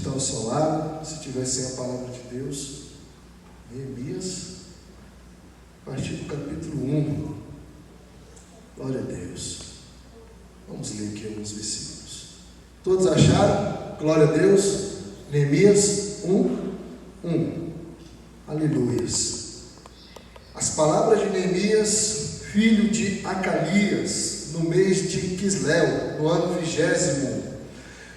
está ao seu lado, se tiver sem a palavra de Deus, Neemias, a partir do capítulo 1. Glória a Deus. Vamos ler aqui alguns versículos. Todos acharam? Glória a Deus. Neemias 1. Aleluias. As palavras de Neemias, filho de Acalias, no mês de Quisleu, no ano 20º,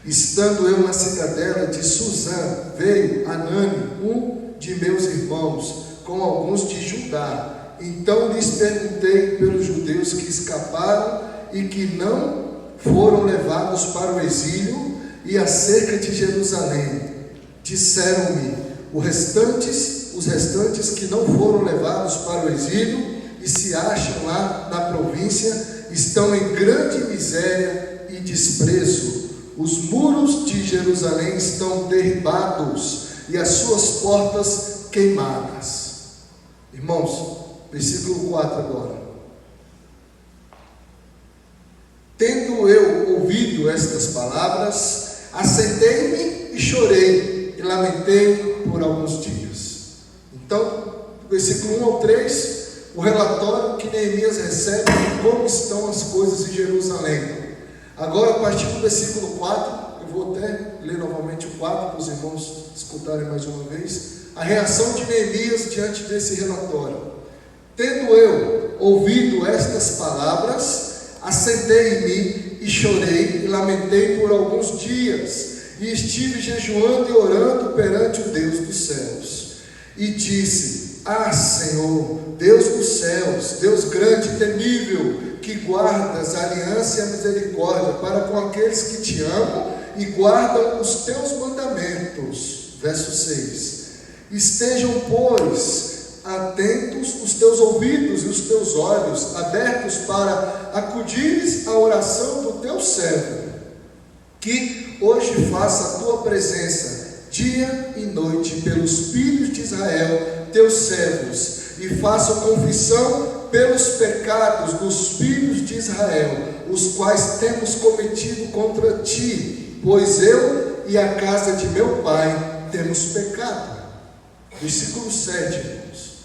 estando eu na cidadela de Suzã, veio Anani, um de meus irmãos, com alguns de Judá. Então lhes perguntei pelos judeus que escaparam e que não foram levados para o exílio, e acerca de Jerusalém. Disseram-me, os restantes que não foram levados para o exílio e se acham lá na província, estão em grande miséria e desprezo. Os muros de Jerusalém estão derribados e as suas portas queimadas. Irmãos, versículo 4 agora. Tendo eu ouvido estas palavras, assentei-me e chorei e lamentei por alguns dias. Então, versículo 1 ao 3, o relatório que Neemias recebe de como estão as coisas em Jerusalém. Agora, a partir do versículo 4, eu vou até ler novamente o 4 para os irmãos escutarem mais uma vez, a reação de Neemias diante desse relatório. Tendo eu ouvido estas palavras, assentei-me e chorei e lamentei por alguns dias, e estive jejuando e orando perante o Deus dos céus. E disse: Ah, Senhor, Deus dos céus, Deus grande e temível, que guardas a aliança e a misericórdia para com aqueles que te amam e guardam os teus mandamentos. Verso 6. Estejam, pois, atentos os teus ouvidos e os teus olhos abertos para acudires à oração do teu servo, que hoje faça a tua presença dia e noite pelos filhos de Israel, teus servos, e façam confissão pelos pecados dos filhos de Israel, os quais temos cometido contra ti, pois eu e a casa de meu pai temos pecado. Versículo 7, irmãos.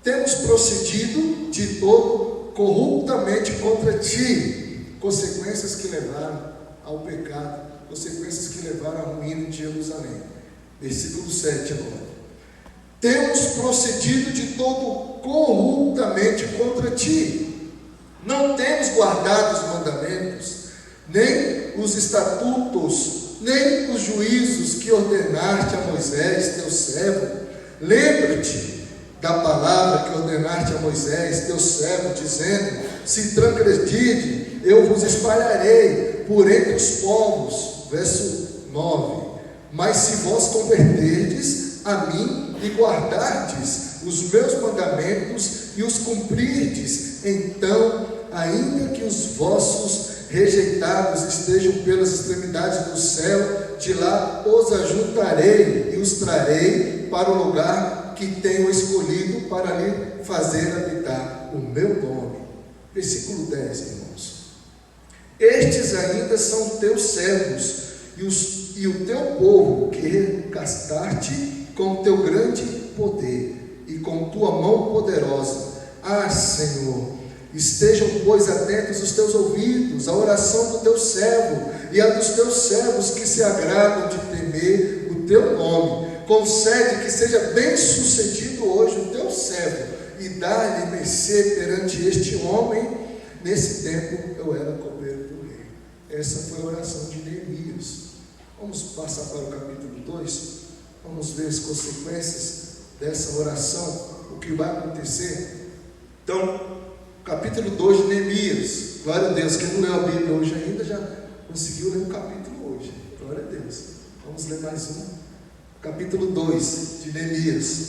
Temos procedido de todo corruptamente contra ti, consequências que levaram ao pecado, consequências que levaram à ruína de Jerusalém. Versículo 7 agora. Temos procedido de todo corruptamente contra ti, não temos guardado os mandamentos, nem os estatutos, nem os juízos que ordenaste a Moisés, teu servo. Lembra-te da palavra que ordenaste a Moisés, teu servo, dizendo: se transgredirdes, eu vos espalharei por entre os povos. Verso 9. Mas se vós converterdes a mim e guardardes os meus mandamentos e os cumprirdes, então, ainda que os vossos rejeitados estejam pelas extremidades do céu, de lá os ajuntarei e os trarei para o lugar que tenho escolhido para lhe fazer habitar o meu nome. Versículo 10, irmãos. Estes ainda são teus servos e o teu povo, que recastaste com teu grande poder e com tua mão poderosa. Ah, Senhor, estejam, pois, atentos os teus ouvidos à oração do teu servo e a dos teus servos que se agradam de temer o teu nome. Concede que seja bem sucedido hoje o teu servo e dá-lhe mercê perante este homem. Nesse tempo eu era copeiro do rei. Essa foi a oração de Neemias. Vamos passar para o capítulo 2. Vamos ver as consequências dessa oração, o que vai acontecer. Então, capítulo 2 de Neemias. Glória a Deus. Quem não leu a Bíblia hoje ainda já conseguiu ler o capítulo hoje. Glória a Deus. Vamos ler mais um. Capítulo 2 de Neemias.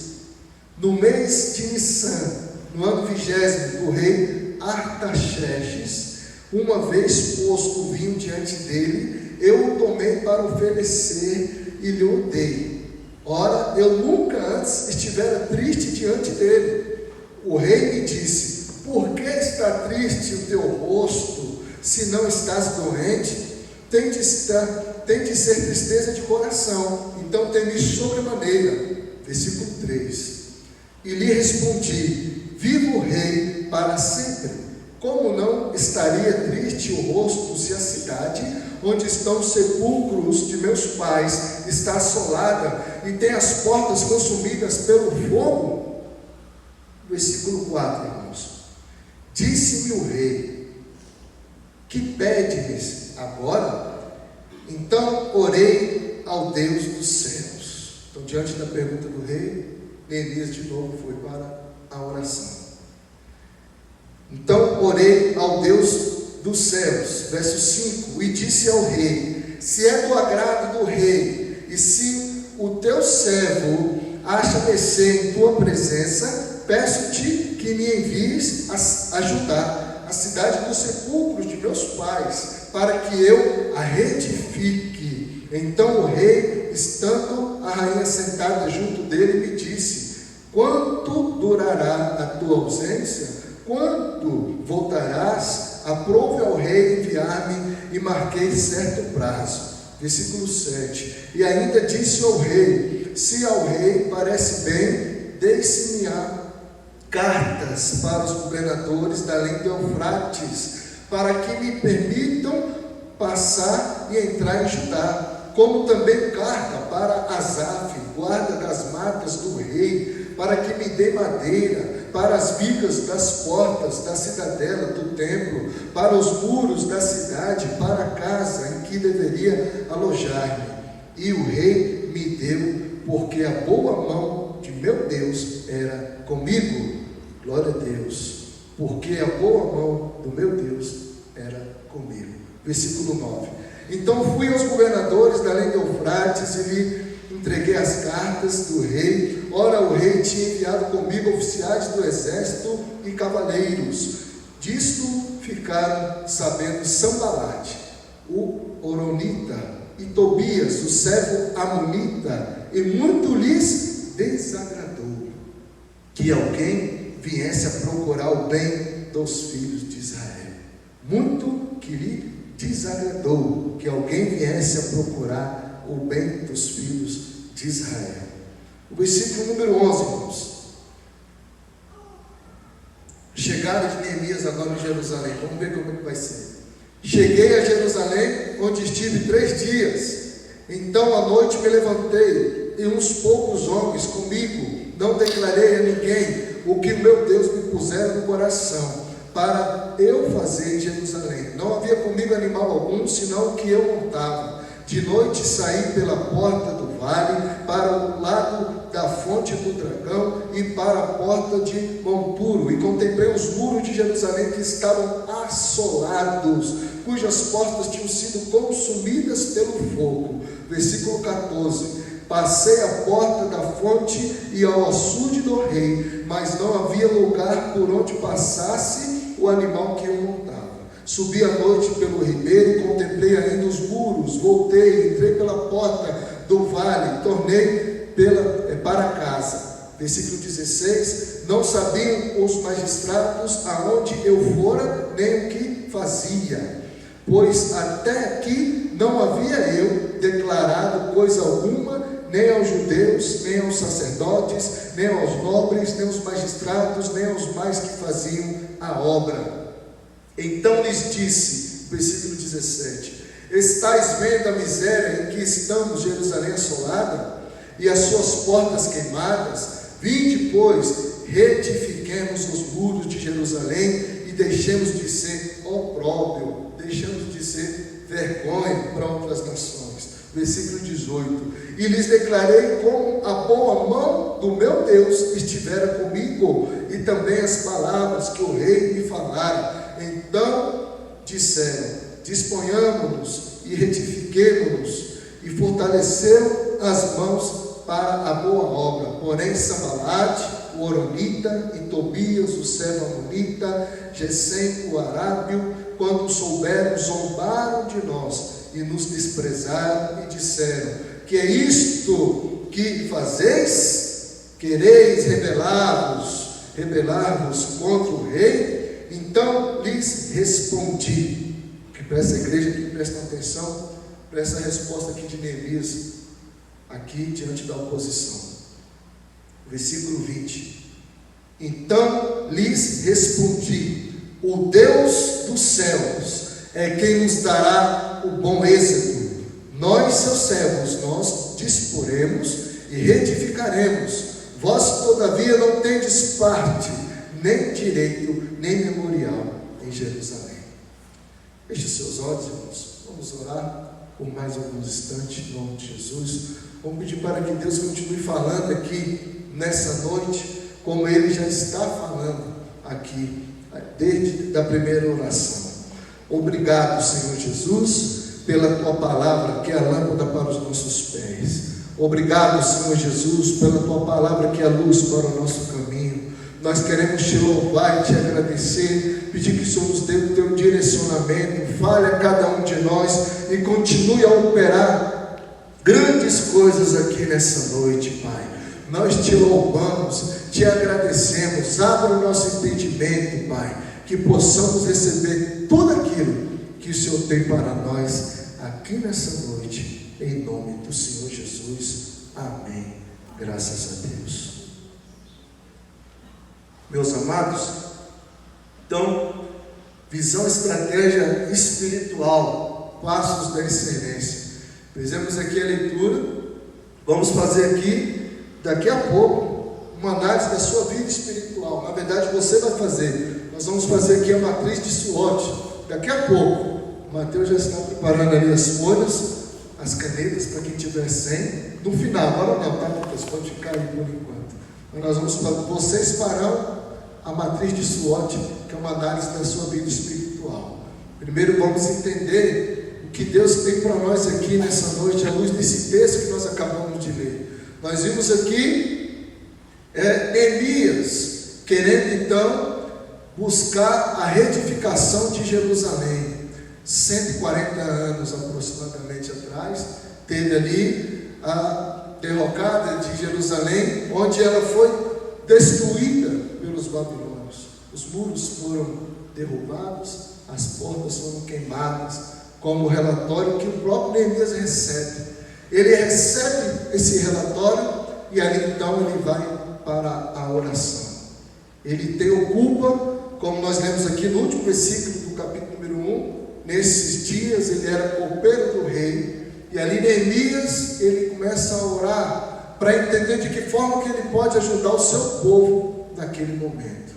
No mês de Nissan, no ano 20º do rei Artaxerxes, uma vez posto o vinho diante dele, eu o tomei para oferecer e lhe o dei. Ora, eu nunca antes estivera triste diante dele. O rei me disse: por que está triste o teu rosto, se não estás doente? tem de ser tristeza de coração, então temi sobremaneira. Versículo 3. E lhe respondi: viva o rei para sempre. Como não estaria triste o rosto se a cidade onde estão os sepulcros de meus pais está assolada e tem as portas consumidas pelo fogo? Versículo 4, irmãos. Disse-me o rei: que pedes agora? Então orei ao Deus dos céus. Então, diante da pergunta do rei, Neemias de novo foi para a oração. Então orei ao Deus dos céus, verso 5, e disse ao rei: se é do agrado do rei, e se o teu servo acha mercê em tua presença, peço-te que me envies a Judá, a cidade dos sepulcros de meus pais, para que eu a retifique. Então o rei, estando a rainha sentada junto dele, me disse: quanto durará a tua ausência? Quando voltarás? Aprove ao rei enviar-me, e marquei certo prazo. Versículo 7. E ainda disse ao rei: se ao rei parece bem, deixe-me-á cartas para os governadores da além do Eufrates, para que me permitam passar e entrar em Judá, como também carta para Asaf, guarda das matas do rei, para que me dê madeira para as vigas das portas da cidadela do templo, para os muros da cidade, para a casa em que deveria alojar-me. E o rei me deu, porque a boa mão de meu Deus era comigo. Glória a Deus, porque a boa mão do meu Deus era comigo. Versículo 9. Então fui aos governadores da além do Eufrates e lhe entreguei as cartas do rei. Ora, o rei tinha enviado comigo oficiais do exército e cavaleiros. Disto ficaram sabendo Sanbalate, o Horonita, e Tobias, o servo amonita, e muito lhes desagradou que alguém viesse a procurar o bem dos filhos de Israel. Muito que lhe desagradou que alguém viesse a procurar o bem dos filhos de Israel. O versículo número 11, irmãos. Chegada de Neemias agora em Jerusalém. Vamos ver como é que vai ser. Cheguei a Jerusalém, onde estive 3 dias. Então à noite me levantei, e uns poucos homens comigo. Não declarei a ninguém o que meu Deus me pusera no coração para eu fazer em Jerusalém. Não havia comigo animal algum, senão o que eu montava. De noite saí pela porta do vale, para o lado da fonte do dragão e para a porta de Monturo, e contemplei os muros de Jerusalém que estavam assolados, cujas portas tinham sido consumidas pelo fogo. Versículo 14. Passei a porta da fonte e ao açude do rei, mas não havia lugar por onde passasse o animal que eu montava. Subi à noite pelo ribeiro e contemplei ainda os muros. Voltei, entrei pela porta do vale, tornei para casa. Versículo 16. Não sabiam os magistrados aonde eu fora, nem o que fazia, pois até aqui não havia eu declarado coisa alguma, nem aos judeus, nem aos sacerdotes, nem aos nobres, nem aos magistrados, nem aos mais que faziam a obra. Então lhes disse, versículo 17: estais vendo a miséria em que estamos, Jerusalém assolada, e as suas portas queimadas? Vinde, pois, retifiquemos os muros de Jerusalém e deixemos de ser opróbrio, deixemos de ser vergonha para outras nações. Versículo 18: e lhes declarei como a boa mão do meu Deus estivera comigo, e também as palavras que o rei me falara. Então disseram: disponhamos-nos e retifiquemo-nos, e fortaleceram as mãos para a boa obra. Porém Sanbalate, o Horonita, e Tobias, o servo amonita, Gesem, o arábio, quando souberam, zombaram de nós e nos desprezaram, e disseram: que é isto que fazeis? Quereis rebelar-vos contra o rei? Então lhes respondi: para essa igreja que presta atenção, para essa resposta aqui de Neemias, aqui diante da oposição. Versículo 20. Então lhes respondi: o Deus dos céus é quem nos dará o bom êxito. Nós, seus servos, nós disporemos e retificaremos. Vós, todavia, não tendes parte, nem direito, nem memorial em Jerusalém. Feche seus olhos, irmãos. Vamos orar por mais alguns instantes, em nome de Jesus. Vamos pedir para que Deus continue falando aqui nessa noite, como Ele já está falando aqui, desde a primeira oração. Obrigado, Senhor Jesus, pela Tua palavra, que é a lâmpada para os nossos pés. Obrigado, Senhor Jesus, pela Tua palavra, que é a luz para o nosso caminho. Nós queremos Te louvar e Te agradecer, pedir que o Senhor nos dê o Teu direcionamento, fale a cada um de nós e continue a operar grandes coisas aqui nessa noite, Pai. Nós Te louvamos, Te agradecemos, abra o nosso entendimento, Pai, que possamos receber tudo aquilo que o Senhor tem para nós aqui nessa noite, em nome do Senhor Jesus. Amém. Graças a Deus. Meus amados, então, visão, estratégia espiritual, passos da excelência. Fizemos aqui a leitura, vamos fazer aqui, daqui a pouco, uma análise da sua vida espiritual. Na verdade, você vai fazer. Nós vamos fazer aqui a matriz de SWOT. Daqui a pouco, o Mateus já está preparando ali as folhas, as canetas, para quem tiver sem. No final, agora não, tá, Lucas? Pode ficar aí por enquanto. Mas nós vamos fazer, vocês farão a matriz de SWOT, que é uma análise da sua vida espiritual. Primeiro vamos entender o que Deus tem para nós aqui nessa noite, à luz desse texto que nós acabamos de ler. Nós vimos aqui Neemias querendo então buscar a reedificação de Jerusalém. 140 anos aproximadamente atrás, teve ali a derrocada de Jerusalém, onde ela foi destruída pelos babilônios. Os muros foram derrubados, as portas foram queimadas, como relatório que o próprio Neemias recebe. Ele recebe esse relatório e ali então ele vai para a oração. Ele tem culpa, como nós lemos aqui no último versículo do capítulo número 1, nesses dias ele era copeiro do rei, e ali Neemias, ele começa a orar, para entender de que forma que ele pode ajudar o seu povo naquele momento.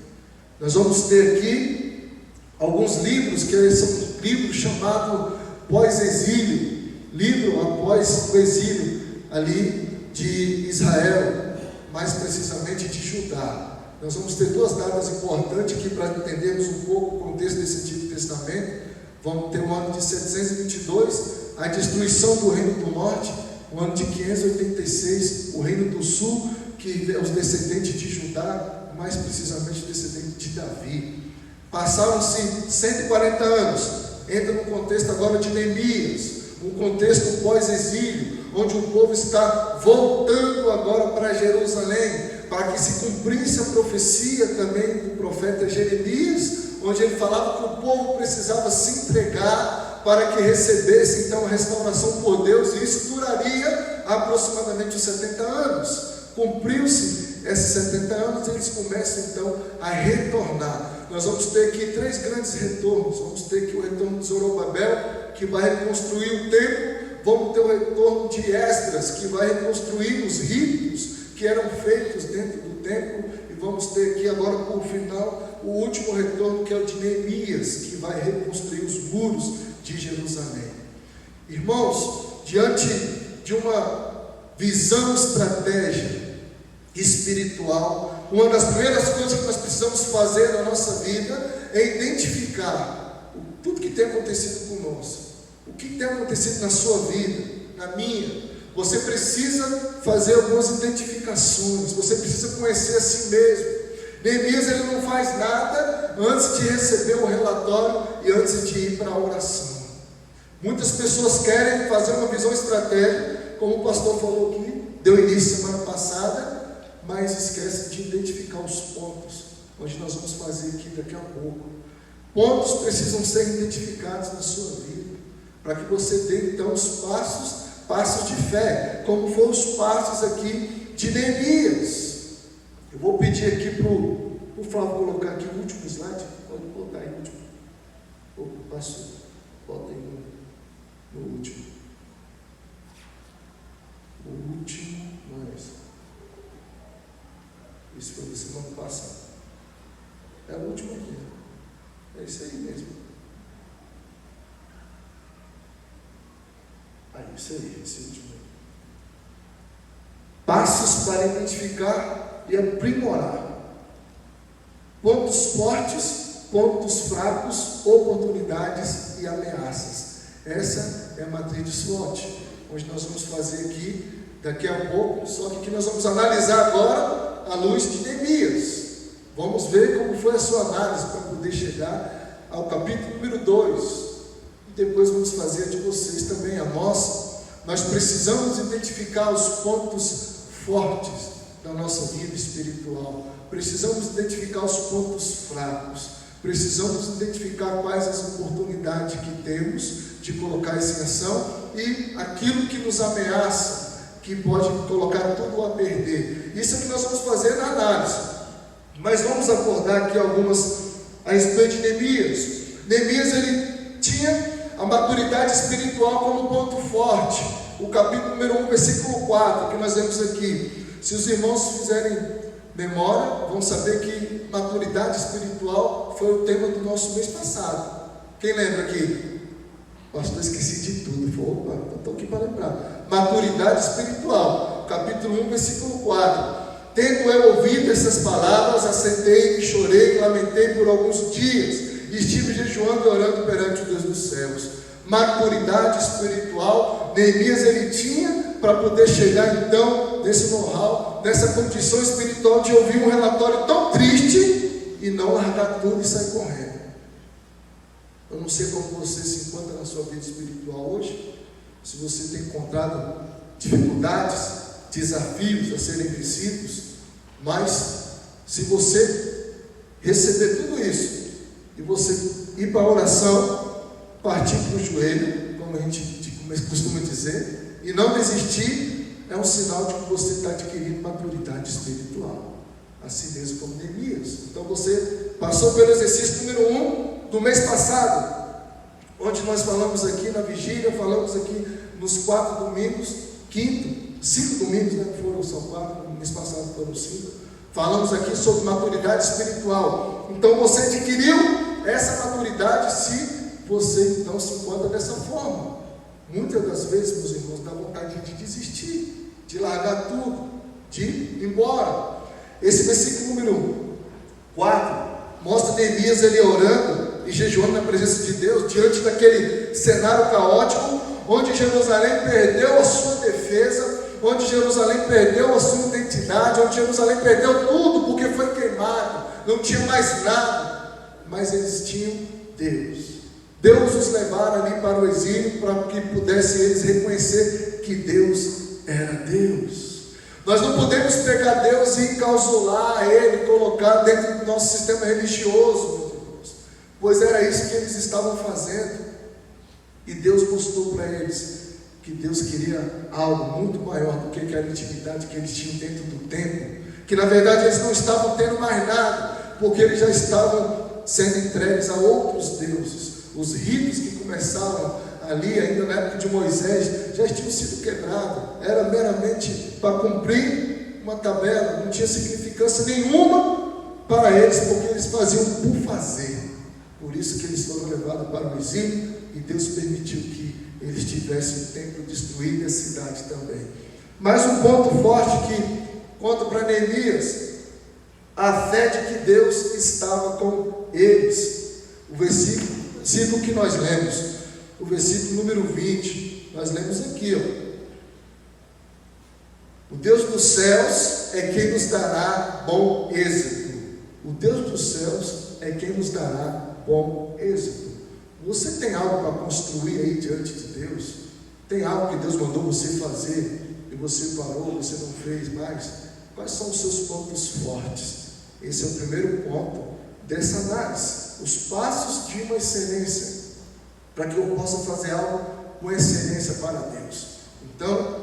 Nós vamos ter aqui alguns livros, que são livros chamados pós-exílio, livro após o exílio ali de Israel, mais precisamente de Judá. Nós vamos ter duas datas importantes aqui para entendermos um pouco o contexto desse Antigo Testamento. Vamos ter o ano de 722, a destruição do Reino do Norte, o ano de 586, o Reino do Sul, que é os descendentes de Judá, mais precisamente descendentes de Davi. Passaram-se 140 anos, entra no contexto agora de Neemias, um contexto pós-exílio, onde o povo está voltando agora para Jerusalém, para que se cumprisse a profecia também do profeta Jeremias, onde ele falava que o povo precisava se entregar para que recebesse então a restauração por Deus, e isso duraria aproximadamente 70 anos. Cumpriu-se esses 70 anos, eles começam então a retornar. Nós vamos ter aqui 3 grandes retornos. Vamos ter aqui o retorno de Zorobabel, que vai reconstruir o templo. Vamos ter o retorno de Esdras, que vai reconstruir os ritos que eram feitos dentro do templo. E vamos ter aqui agora, por final, o último retorno, que é o de Neemias, que vai reconstruir os muros de Jerusalém. Irmãos, diante de uma visão, estratégia espiritual, uma das primeiras coisas que nós precisamos fazer na nossa vida é identificar tudo que tem acontecido conosco, o que tem acontecido na sua vida, na minha. Você precisa fazer algumas identificações, você precisa conhecer a si mesmo. Neemias, ele não faz nada antes de receber o relatório e antes de ir para a oração. Muitas pessoas querem fazer uma visão estratégica, como o pastor falou aqui, deu início semana passada, mas esquece de identificar os pontos, onde nós vamos fazer aqui daqui a pouco. Pontos precisam ser identificados na sua vida, para que você dê então os passos de fé, como foram os passos aqui de Neemias. Eu vou pedir aqui para o Flávio colocar aqui o último slide. Pode botar aí o último. Passou. Bota aí no último. O último não é esse. Isso foi da semana passada. É o último aqui. É isso aí mesmo. Aí, isso aí, esse último. Passos para identificar e aprimorar. Pontos fortes, pontos fracos, oportunidades e ameaças. Essa é a matriz de SWOT, onde nós vamos fazer aqui daqui a pouco, só que aqui nós vamos analisar agora a luz de Neemias. Vamos ver como foi a sua análise para poder chegar ao capítulo número 2. E depois vamos fazer a de vocês também, a nossa. Nós precisamos identificar os pontos fortes da nossa vida espiritual. Precisamos identificar os pontos fracos. Precisamos identificar quais as oportunidades que temos de colocar isso em ação e aquilo que nos ameaça, que pode colocar tudo a perder. Isso é o que nós vamos fazer na análise. Mas vamos abordar aqui algumas a respeito de Neemias. Neemias, ele tinha a maturidade espiritual como ponto forte. O capítulo número 1, versículo 4, que nós vemos aqui. Se os irmãos fizerem memória, vão saber que maturidade espiritual foi o tema do nosso mês passado. Quem lembra aqui? Pastor, esqueci de tudo. Opa, estou aqui para lembrar. Maturidade espiritual, capítulo 1, versículo 4. Tendo eu ouvido essas palavras, assentei, chorei, lamentei por alguns dias, e estive jejuando e orando perante o Deus dos céus. Maturidade espiritual, Neemias ele tinha para poder chegar então nesse know-how, nessa condição espiritual de ouvir um relatório tão triste e não largar tudo e sair correndo. Eu não sei como você se encontra na sua vida espiritual hoje, se você tem encontrado dificuldades, desafios a serem vencidos, mas se você receber tudo isso e você ir para a oração, partir para o joelho, como a gente costuma dizer, e não desistir, é um sinal de que você está adquirindo maturidade espiritual, assim mesmo como Neemias. Então você passou pelo exercício número 1 do mês passado, onde nós falamos aqui na vigília, falamos aqui nos 4 domingos, 5 domingos, né? São 4, no mês passado foram 5. Falamos aqui sobre maturidade espiritual. Então você adquiriu essa maturidade se você então se encontra dessa forma. Muitas das vezes, meus irmãos, dá vontade de desistir, de largar tudo, de ir embora. Esse versículo número 4 mostra Neemias ele orando e jejuando na presença de Deus, diante daquele cenário caótico, onde Jerusalém perdeu a sua defesa, onde Jerusalém perdeu a sua identidade, onde Jerusalém perdeu tudo, porque foi queimado, não tinha mais nada, mas eles tinham Deus. Deus os levaram ali para o exílio, para que pudessem eles reconhecer que Deus era Deus. Nós não podemos pegar Deus e encausular Ele, colocar dentro do nosso sistema religioso, meus irmãos, pois era isso que eles estavam fazendo, e Deus mostrou para eles que Deus queria algo muito maior do que aquela intimidade que eles tinham dentro do templo, que na verdade eles não estavam tendo mais nada, porque eles já estavam sendo entregues a outros deuses. Os ritos que começaram ali, ainda na época de Moisés, já tinham sido quebrados, era meramente para cumprir uma tabela, não tinha significância nenhuma para eles, porque eles faziam por fazer. Por isso que eles foram levados para o exílio, e Deus permitiu que eles tivessem o templo destruído e a cidade também. Mas um ponto forte que conta para Neemias, a fé de que Deus estava com eles. O versículo que nós lemos, o versículo número 20, nós lemos aqui, ó. O Deus dos céus é quem nos dará bom êxito. O Deus dos céus é quem nos dará bom êxito. Você tem algo para construir aí diante de Deus? Tem algo que Deus mandou você fazer e você parou, você não fez mais? Quais são os seus pontos fortes? Esse é o primeiro ponto dessa análise. os passos de uma excelência, para que eu possa fazer algo com excelência para Deus. Então,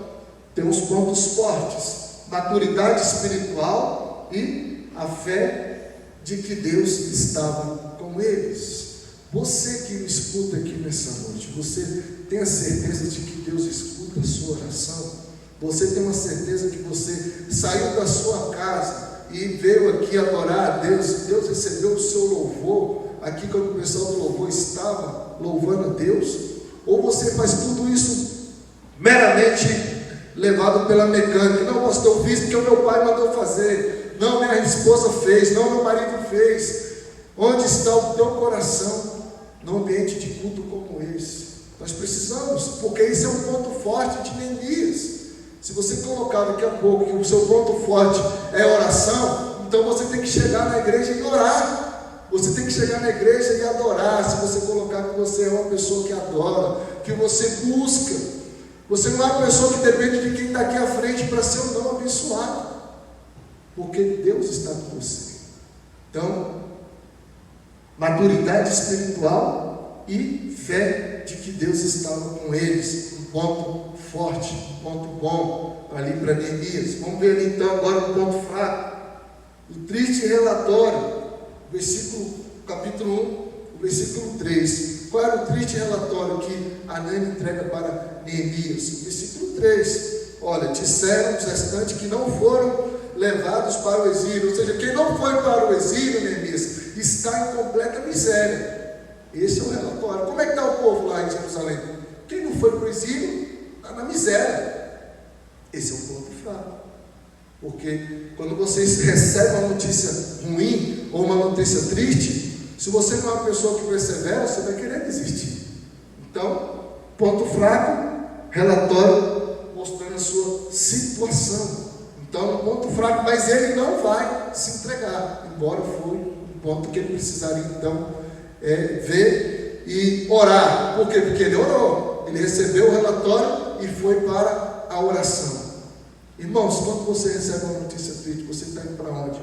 tem os pontos fortes: maturidade espiritual e a fé de que Deus estava com eles. Você que me escuta aqui nessa noite, você tem a certeza de que Deus escuta a sua oração? Você tem uma certeza que você saiu da sua casa e veio aqui adorar a Deus, Deus recebeu o seu louvor, aqui quando o pessoal do louvor estava louvando a Deus? Ou você faz tudo isso meramente levado pela mecânica? Não, pastor, eu fiz porque o meu pai mandou fazer, não, minha esposa fez, não, meu marido fez. Onde está o teu coração num ambiente de culto como esse? Nós precisamos, porque esse é um ponto forte de Neemias. Se você colocar daqui a pouco que o seu ponto forte é oração, então você tem que chegar na igreja e orar. Você tem que chegar na igreja e adorar. Se você colocar que você é uma pessoa que adora, que você busca, você não é uma pessoa que depende de quem está aqui à frente para ser ou não abençoado, porque Deus está com você. Então, maturidade espiritual e fé de que Deus estava com eles. Um ponto forte, um ponto bom ali para Neemias. Vamos ver ali então agora o ponto fraco, o triste relatório, capítulo 1, o versículo 3. Qual era o triste relatório que Anani entrega para Neemias? Versículo 3: olha, disseram os restantes que não foram levados para o exílio, ou seja, quem não foi para o exílio, Neemias, está em completa miséria. Esse é o relatório. Como é que está o povo lá em Jerusalém? Quem não foi para o exílio está na miséria. Esse é um ponto fraco, porque quando você recebe uma notícia ruim ou uma notícia triste, se você não é uma pessoa que persevera, você vai querer desistir. Então, ponto fraco, relatório mostrando a sua situação. Então, um ponto fraco, mas ele não vai se entregar, embora foi um ponto que ele precisaria então ver e orar. Por quê? Porque ele orou, ele recebeu o relatório e foi para a oração. Irmãos, quando você recebe uma notícia triste, você está indo para onde?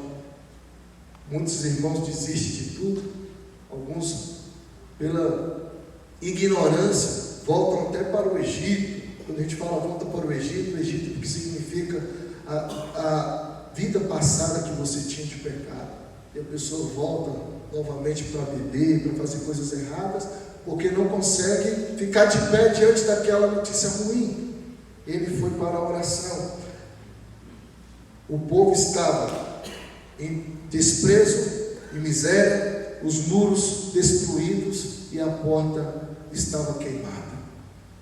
Muitos irmãos desistem de tudo, alguns pela ignorância voltam até para o Egito. Quando a gente fala volta para o Egito que significa a vida passada que você tinha de pecado, e a pessoa volta novamente para beber, para fazer coisas erradas, porque não consegue ficar de pé diante daquela notícia ruim. Ele foi para a oração. O povo estava em desprezo e miséria, os muros destruídos e a porta estava queimada,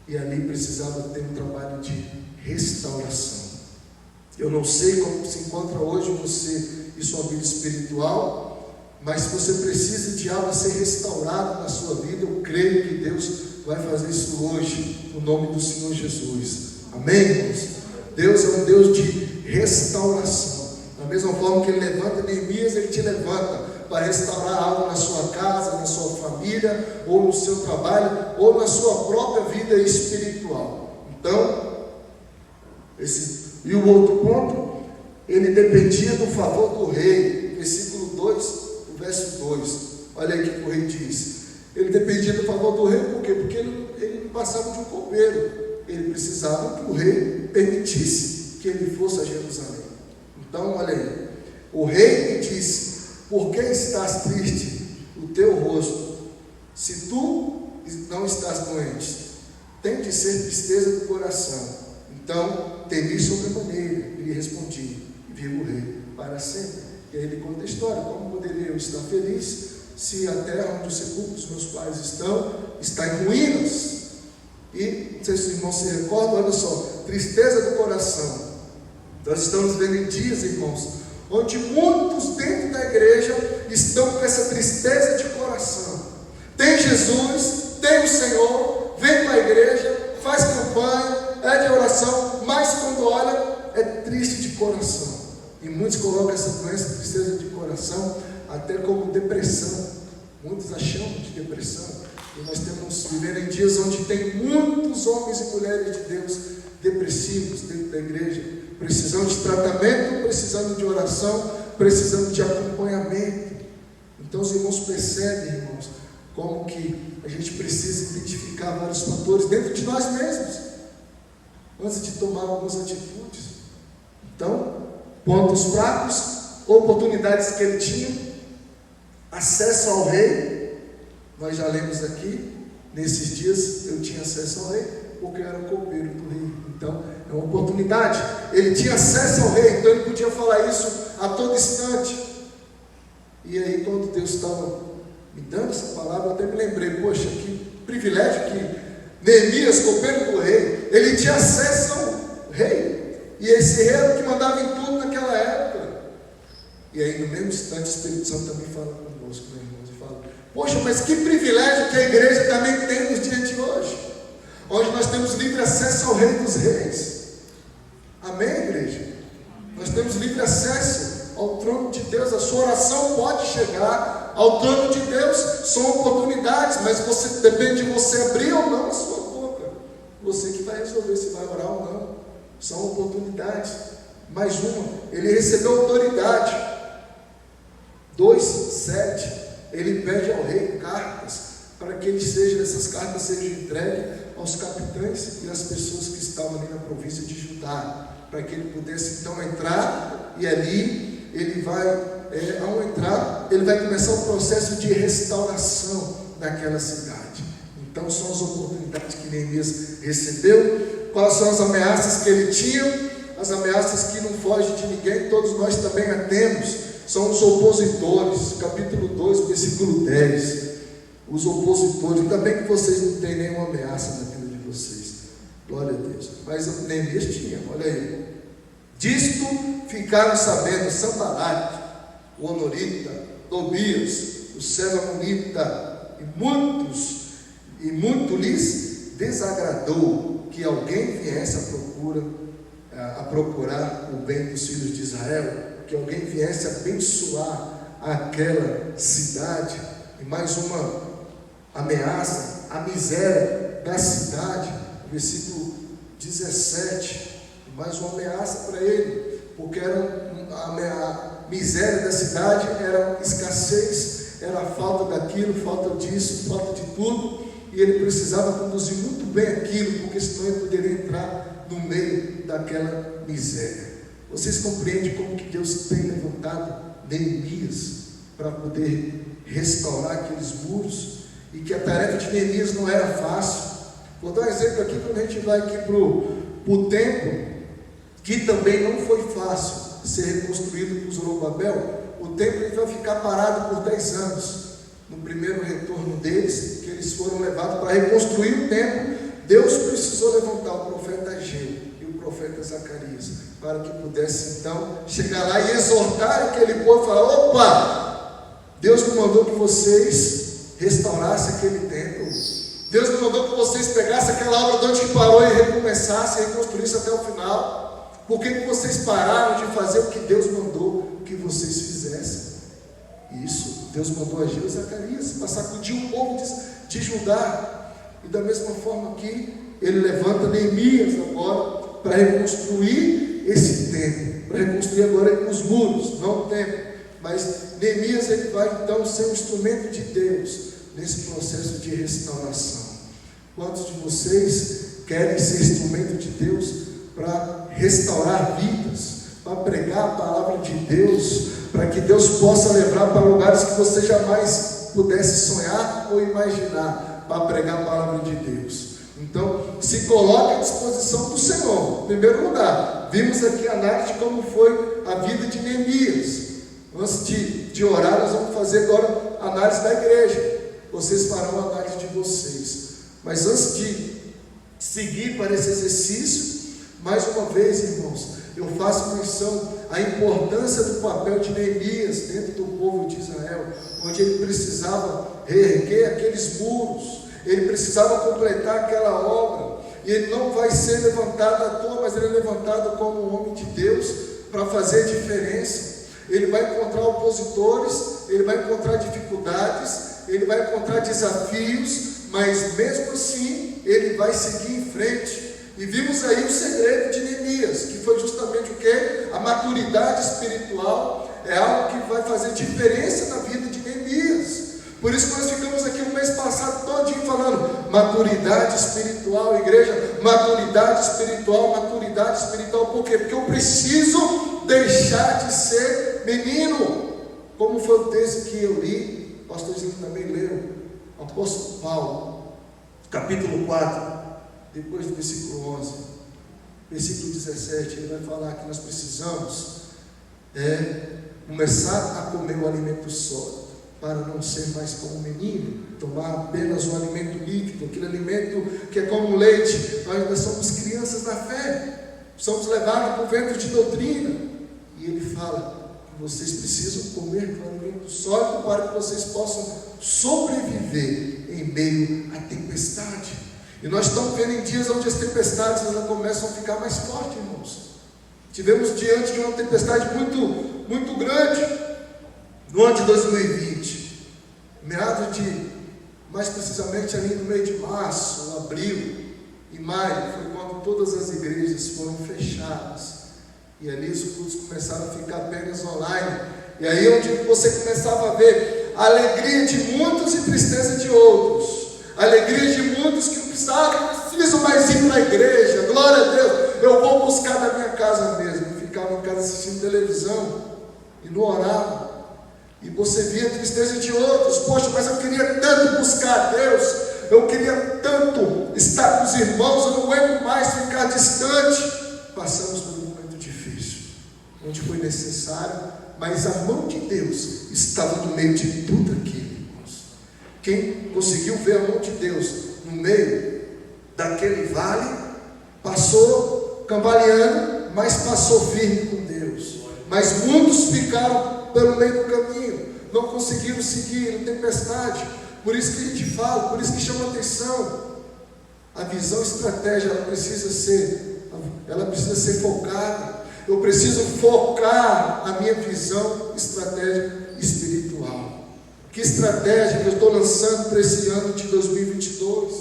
e ali precisava ter um trabalho de restauração. Eu não sei como se encontra hoje você e sua vida espiritual, mas se você precisa de algo ser restaurado na sua vida, eu creio que Deus vai fazer isso hoje, no nome do Senhor Jesus. Amém, irmãos? Deus é um Deus de restauração. Da mesma forma que Ele levanta Neemias, Ele te levanta para restaurar algo na sua casa, na sua família, ou no seu trabalho, ou na sua própria vida espiritual. Então, e o outro ponto, ele dependia do favor do rei. Versículo 2, o verso 2. Olha aí o que o rei diz. Ele dependia do favor do rei, por quê? Porque ele não passava de um copeiro. Ele precisava que o rei permitisse que ele fosse a Jerusalém. Então, olha aí. O rei lhe disse: por que estás triste o teu rosto? Se tu não estás doente, tem de ser tristeza do coração. Então, temi sobremaneira, e lhe respondi, e vivo o rei para sempre. E aí ele conta a história: como poderia eu estar feliz se a terra onde os sepulcros dos meus pais estão, está em ruínas? E, não sei se os irmãos se recordam, olha só, tristeza do coração. Nós estamos vendo em dias, irmãos, onde muitos dentro da igreja estão com essa tristeza de coração. Tem Jesus, tem o Senhor, vem para a igreja, faz campanha, é de oração, mas quando olha, é triste de coração. E muitos colocam essa doença, tristeza de coração, até como depressão. Muitos a chamam de depressão. E nós temos vivendo em dias onde tem muitos homens e mulheres de Deus depressivos dentro da igreja, precisando de tratamento, precisando de oração, precisando de acompanhamento. Então os irmãos percebem, irmãos, como que a gente precisa identificar vários fatores dentro de nós mesmos, antes de tomar algumas atitudes. Então, pontos fracos, oportunidades que ele tinha, acesso ao rei. Nós já lemos aqui, nesses dias eu tinha acesso ao rei, porque eu era o copeiro do rei. Então, é uma oportunidade. Ele tinha acesso ao rei, então ele podia falar isso a todo instante. E aí, quando Deus estava me dando essa palavra, eu até me lembrei, poxa, que privilégio que Neemias, copeiro do rei, ele tinha acesso ao rei. E esse rei era o que mandava em tudo naquela época. E aí, no mesmo instante, o Espírito Santo também fala conosco, meus irmãos, e fala: poxa, mas que privilégio que a igreja também tem nos dias de hoje, onde nós temos livre acesso ao Rei dos Reis. Amém, igreja? Nós temos livre acesso ao trono de Deus. A sua oração pode chegar ao trono de Deus. São oportunidades, mas depende de você abrir ou não a sua boca. Você que vai resolver se vai orar ou não. São oportunidades. Mais uma, ele recebeu autoridade. 2:7, ele pede ao rei cartas, para que essas cartas sejam entregues aos capitães e às pessoas que estavam ali na província de Judá, para que ele pudesse então entrar, e ali ele vai, ao entrar, ele vai começar o processo de restauração daquela cidade. Então são as oportunidades que Neemias recebeu. Quais são as ameaças que ele tinha? As ameaças que não fogem de ninguém, todos nós também a temos. São os opositores, capítulo 2, versículo 10. Os opositores. Ainda bem que vocês não têm nenhuma ameaça na vida de vocês, glória a Deus. Mas Neemias tinha, olha aí. Disto ficaram sabendo Sanbalate, o Honorita, Tobias, o Selamonita, e muito lhes desagradou que alguém viesse a procurar o bem dos filhos de Israel, que alguém viesse abençoar aquela cidade. E mais uma ameaça, a miséria da cidade, versículo 17, mais uma ameaça para ele, porque a miséria da cidade era escassez, era falta daquilo, falta disso, falta de tudo, e ele precisava conduzir muito bem aquilo, porque senão ele poderia entrar no meio daquela miséria. Vocês compreendem como que Deus tem levantado Neemias para poder restaurar aqueles muros, e que a tarefa de Neemias não era fácil. Vou dar um exemplo aqui, quando a gente vai aqui para o templo, que também não foi fácil ser reconstruído por Zorobabel. O templo ele vai ficar parado por 10 anos. No primeiro retorno deles, que eles foram levados para reconstruir o templo, Deus precisou levantar o profeta Ageu e o profeta Zacarias, para que pudesse então chegar lá e exortar aquele povo e falar: opa, Deus não mandou que vocês restaurassem aquele templo, Deus não mandou que vocês pegassem aquela obra de onde que parou e recomeçassem, reconstruíssem até o final. Por que vocês pararam de fazer o que Deus mandou que vocês fizessem? Isso, Deus mandou Ageu e Zacarias para sacudir o povo de Judá. E da mesma forma que ele levanta Neemias agora para reconstruir esse templo, para reconstruir agora os muros, não o templo. Mas Neemias ele vai então ser um instrumento de Deus nesse processo de restauração. Quantos de vocês querem ser instrumento de Deus para restaurar vidas, para pregar a palavra de Deus, para que Deus possa levar para lugares que você jamais pudesse sonhar ou imaginar, para pregar a palavra de Deus? Então, se coloque à disposição do Senhor. Em primeiro lugar, vimos aqui a análise de como foi a vida de Neemias. Antes de orar, nós vamos fazer agora a análise da igreja. Vocês farão a análise de vocês. Mas antes de seguir para esse exercício, mais uma vez, irmãos, eu faço menção à importância do papel de Neemias dentro do povo de Israel, onde ele precisava reerguer aqueles muros, ele precisava completar aquela obra, e ele não vai ser levantado à toa, mas ele é levantado como um homem de Deus para fazer diferença. Ele vai encontrar opositores, ele vai encontrar dificuldades, ele vai encontrar desafios, mas mesmo assim ele vai seguir em frente. E vimos aí o segredo de Neemias, que foi justamente o que? A maturidade espiritual é algo que vai fazer diferença na vida de Neemias. Por isso que nós ficamos aqui o mês passado todinho falando maturidade espiritual, igreja, maturidade espiritual, por quê? Porque eu preciso deixar de ser menino, como foi o texto que eu li, o pastorzinho também leu, o apóstolo Paulo, capítulo 4, depois do versículo 11, versículo 17, ele vai falar que nós precisamos começar a comer o alimento sólido, para não ser mais como um menino, tomar apenas um alimento líquido, aquele alimento que é como leite. Nós ainda somos crianças na fé, somos levados por vento de doutrina, e ele fala que vocês precisam comer um alimento sólido para que vocês possam sobreviver em meio à tempestade. E nós estamos vendo em dias onde as tempestades elas começam a ficar mais fortes, irmãos. Tivemos diante de uma tempestade muito grande no ano de 2020, meados de, mais precisamente ali no meio de março, abril e maio, foi quando todas as igrejas foram fechadas, e ali os cultos começaram a ficar apenas online, e aí onde você começava a ver a alegria de muitos e tristeza de outros, a alegria de muitos que não precisam mais ir para a igreja, glória a Deus, eu vou buscar da minha casa mesmo, ficava em casa assistindo televisão, e não orava. E você via a tristeza de outros. Poxa, mas eu queria tanto buscar a Deus, eu queria tanto estar com os irmãos, eu não aguento mais ficar distante. Passamos por um momento difícil, onde foi necessário, mas a mão de Deus estava no meio de tudo aquilo, irmãos. Quem conseguiu ver a mão de Deus no meio daquele vale, passou cambaleando, mas passou firme com Deus. Mas muitos ficaram pelo meio do caminho, não conseguiram seguir a tempestade. Por isso que a gente fala, por isso que chama atenção. A visão estratégica, ela precisa ser focada. Eu preciso focar a minha visão estratégica espiritual. Que estratégia que eu estou lançando para esse ano de 2022?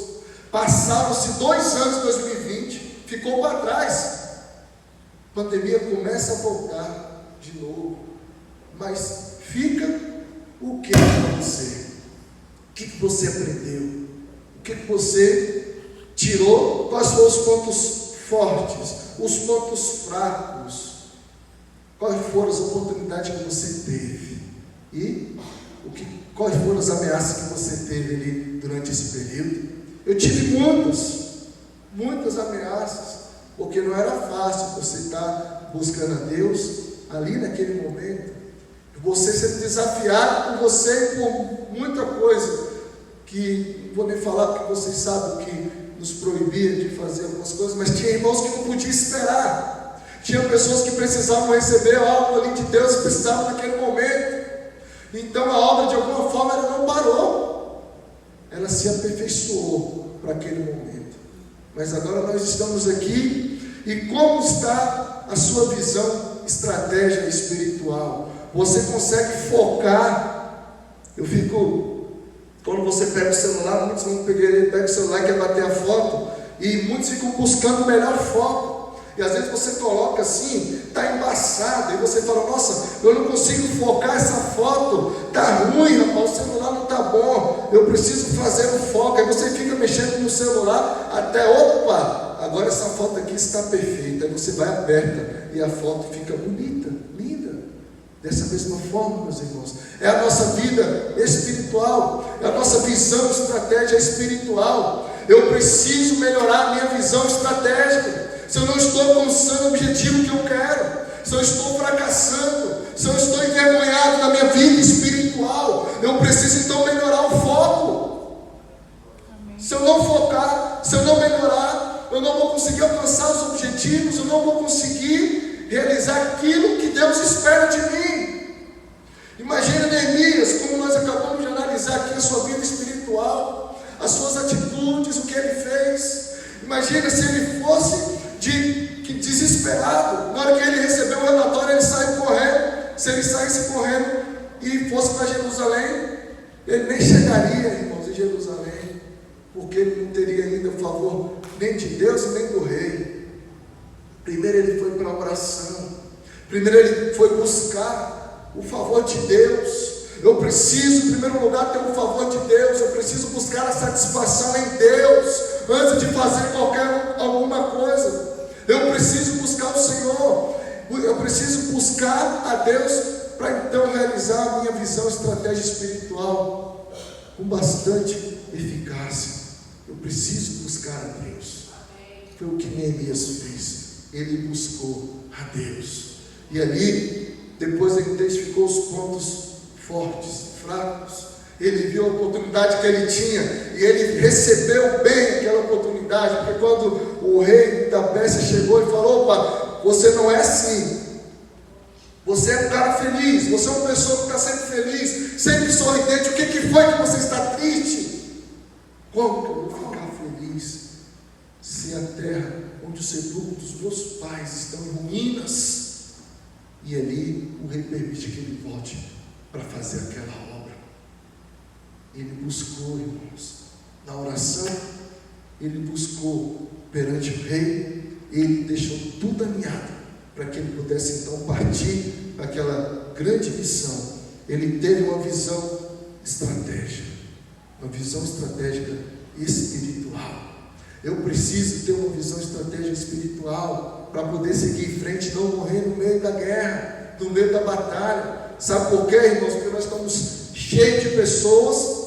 Passaram-se 2 anos de 2020, ficou para trás. A pandemia começa a voltar de novo. Mas fica o que para você? O que você aprendeu? O que você tirou? Quais foram os pontos fortes? Os pontos fracos? Quais foram as oportunidades que você teve? E quais foram as ameaças que você teve ali durante esse período? Eu tive muitas ameaças, porque não era fácil você estar buscando a Deus ali naquele momento. Você ser desafiado por você e por muita coisa que não vou nem falar, porque vocês sabem que nos proibia de fazer algumas coisas, mas tinha irmãos que não podiam esperar, tinha pessoas que precisavam receber algo ali de Deus e precisavam naquele momento. Então a obra de alguma forma ela não parou, ela se aperfeiçoou para aquele momento. Mas agora nós estamos aqui, e como está a sua visão, estratégia espiritual? Você consegue focar? Quando você pega o celular, muitos vão pegar o celular e quer bater a foto, e muitos ficam buscando o melhor foco, e às vezes você coloca assim, está embaçado, e você fala, nossa, eu não consigo focar essa foto, está ruim, rapaz, o celular não está bom, eu preciso fazer o foco. Aí você fica mexendo no celular, até, opa, agora essa foto aqui está perfeita, aí você vai aperta, e a foto fica bonita, linda. Dessa mesma forma, meus irmãos, é a nossa vida espiritual, é a nossa visão estratégica espiritual. Eu preciso melhorar a minha visão estratégica. Se eu não estou alcançando o objetivo que eu quero, se eu estou fracassando, se eu estou envergonhado na minha vida espiritual, eu preciso então melhorar o foco. Se eu não focar, se eu não melhorar, eu não vou conseguir alcançar os objetivos, eu não vou conseguir realizar aquilo que Deus espera de mim. Imagina Neemias, como nós acabamos de analisar aqui a sua vida espiritual, as suas atitudes, o que ele fez. Imagina se ele fosse desesperado, na hora que ele recebeu o relatório, ele saiu correndo. Se ele saísse correndo e fosse para Jerusalém, ele nem chegaria, irmãos, em Jerusalém, porque ele não teria ainda o favor nem de Deus e nem do rei. Primeiro ele foi para a oração, primeiro ele foi buscar o favor de Deus. Eu preciso, em primeiro lugar, ter o favor de Deus. Eu preciso buscar a satisfação em Deus antes de fazer alguma coisa. Eu preciso buscar o Senhor. Eu preciso buscar a Deus para então realizar a minha visão, estratégia espiritual com bastante eficácia. Eu preciso buscar a Deus. Foi o que Neemias fez. Ele buscou a Deus. E ali, depois ele identificou os pontos fortes, fracos. Ele viu a oportunidade que ele tinha e ele recebeu bem aquela oportunidade. Porque quando o rei da Pérsia chegou e falou: opa, você não é assim. Você é um cara feliz, você é uma pessoa que está sempre feliz, sempre sorridente. O que foi que você está triste? Como que eu vou ficar feliz se a terra onde o sepulcro dos meus pais estão em ruínas? E ali o rei permite que ele volte para fazer aquela obra. Ele buscou, irmãos, na oração, ele buscou perante o rei, ele deixou tudo alinhado para que ele pudesse então partir para aquela grande missão. Ele teve uma visão estratégica, uma visão estratégica espiritual. Eu preciso ter uma visão estratégica espiritual para poder seguir em frente e não morrer no meio da guerra, no meio da batalha. Sabe por quê, irmãos? Porque nós estamos cheios de pessoas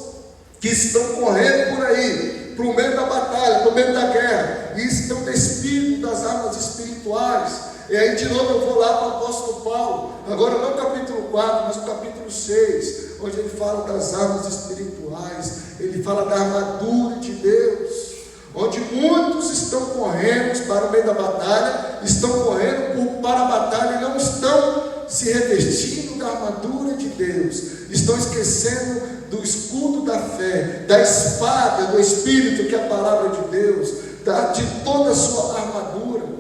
que estão correndo por aí, para o meio da batalha, para o meio da guerra, e estão despidos das armas espirituais. E aí de novo eu vou lá para o apóstolo Paulo, agora não o capítulo 4, mas o capítulo 6, onde ele fala das armas espirituais, ele fala da armadura de Deus, onde muitos estão correndo para o meio da batalha, estão correndo para a batalha e não estão se revestindo da armadura de Deus, estão esquecendo do escudo da fé, da espada do Espírito, que é a palavra de Deus, de toda a sua armadura.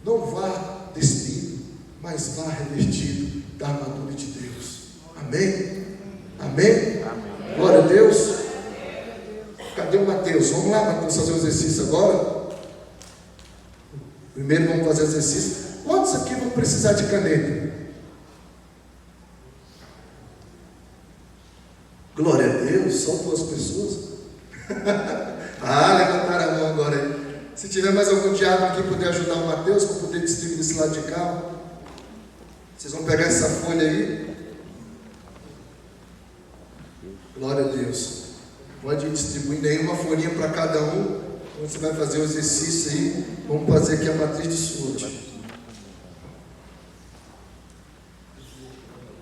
Não vá despido, mas vá revestido da armadura de Deus. Amém? Amém? Amém. Glória a Deus. Cadê o Mateus? Vamos lá, Mateus, fazer o exercício agora. Primeiro vamos fazer o exercício. Quantos aqui vão precisar de caneta? Glória a Deus, só 2 pessoas. Levantaram a mão agora aí. Se tiver mais algum diabo aqui poder ajudar o Mateus para poder distribuir desse lado de cá, vocês vão pegar essa folha aí. Glória a Deus. Pode ir distribuindo aí uma folhinha para cada um. Então você vai fazer o exercício aí. Vamos fazer aqui a matriz de SWOT.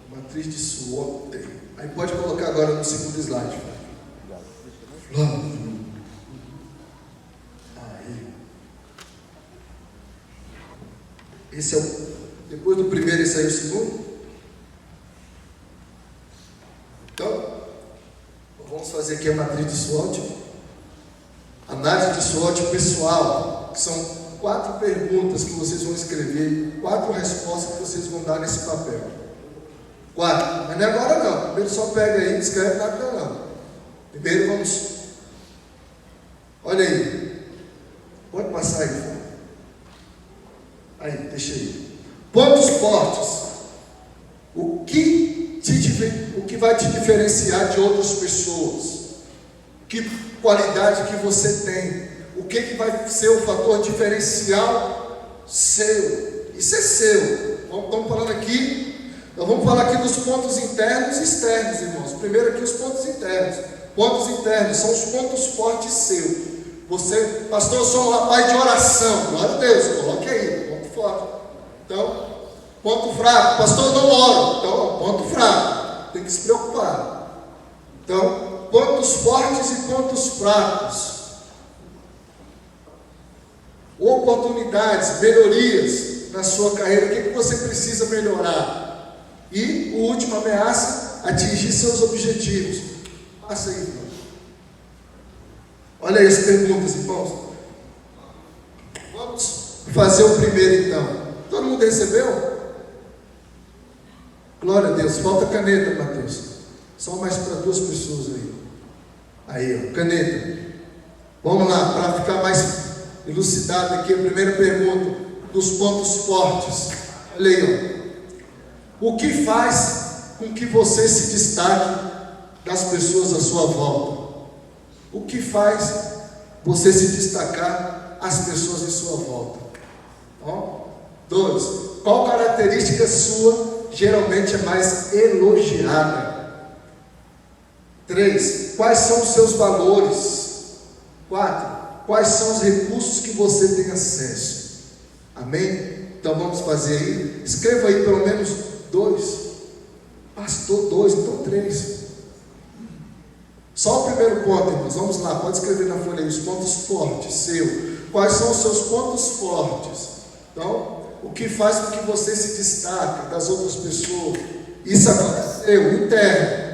Matriz de SWOT. Aí pode colocar agora no segundo slide. Esse é o. Depois do primeiro, esse aí é o segundo. Então, vamos fazer aqui a matriz de SWOT. Análise de SWOT pessoal. São 4 perguntas que vocês vão escrever, 4 respostas que vocês vão dar nesse papel. 4, mas não é agora não. Primeiro só pega aí e escreve nada não. Primeiro vamos. Olha aí. Pode passar aí. Aí, deixa aí. Pontos fortes. O que vai te diferenciar de outras pessoas? Que qualidade que você tem? O que vai ser o fator diferencial seu? Isso é seu. Estamos falando aqui. Nós vamos falar aqui dos pontos internos e externos, irmãos. Primeiro aqui os pontos internos. Pontos internos são os pontos fortes seus. Você, pastor, eu sou um rapaz de oração. Glória a Deus, coloque aí, ponto forte. Então, ponto fraco. Pastor, eu não oro. Então, ponto fraco. Tem que se preocupar. Então, pontos fortes e pontos fracos. Oportunidades, melhorias na sua carreira. O que você precisa melhorar? E, o último, ameaça, atingir seus objetivos. Passa aí, irmão. Olha aí as perguntas, irmãos. Vamos fazer o primeiro, então. Todo mundo recebeu? Glória a Deus. Falta caneta, Mateus. Só mais para 2 pessoas aí. Aí, ó, caneta. Vamos lá, para ficar mais elucidado aqui, a primeira pergunta dos pontos fortes. Olha aí, ó. O que faz com que você se destaque das pessoas à sua volta? O que faz você se destacar as pessoas em sua volta? 2. Qual característica sua geralmente é mais elogiada? 3. Quais são os seus valores? 4. Quais são os recursos que você tem acesso? Amém? Então vamos fazer aí. Escreva aí pelo menos 2. Pastor, 2, então 3. Só o primeiro ponto, irmãos. Vamos lá, pode escrever na folha aí os pontos fortes seu. Quais são os seus pontos fortes? Então, o que faz com que você se destaque das outras pessoas? Isso agora é seu, interno.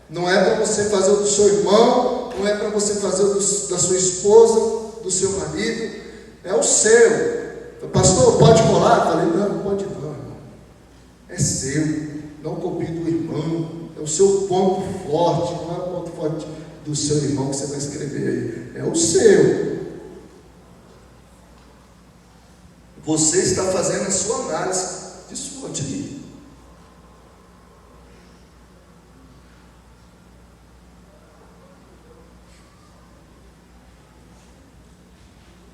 Não é para você fazer o do seu irmão, não é para você fazer o da sua esposa, do seu marido. É o seu. Pastor, pode colar? Falei, não pode não, irmão. É seu. Não copie do irmão. É o seu ponto forte. Não é o ponto forte do seu irmão que você vai escrever aí. É o seu. Você está fazendo a sua análise de SWOT aí.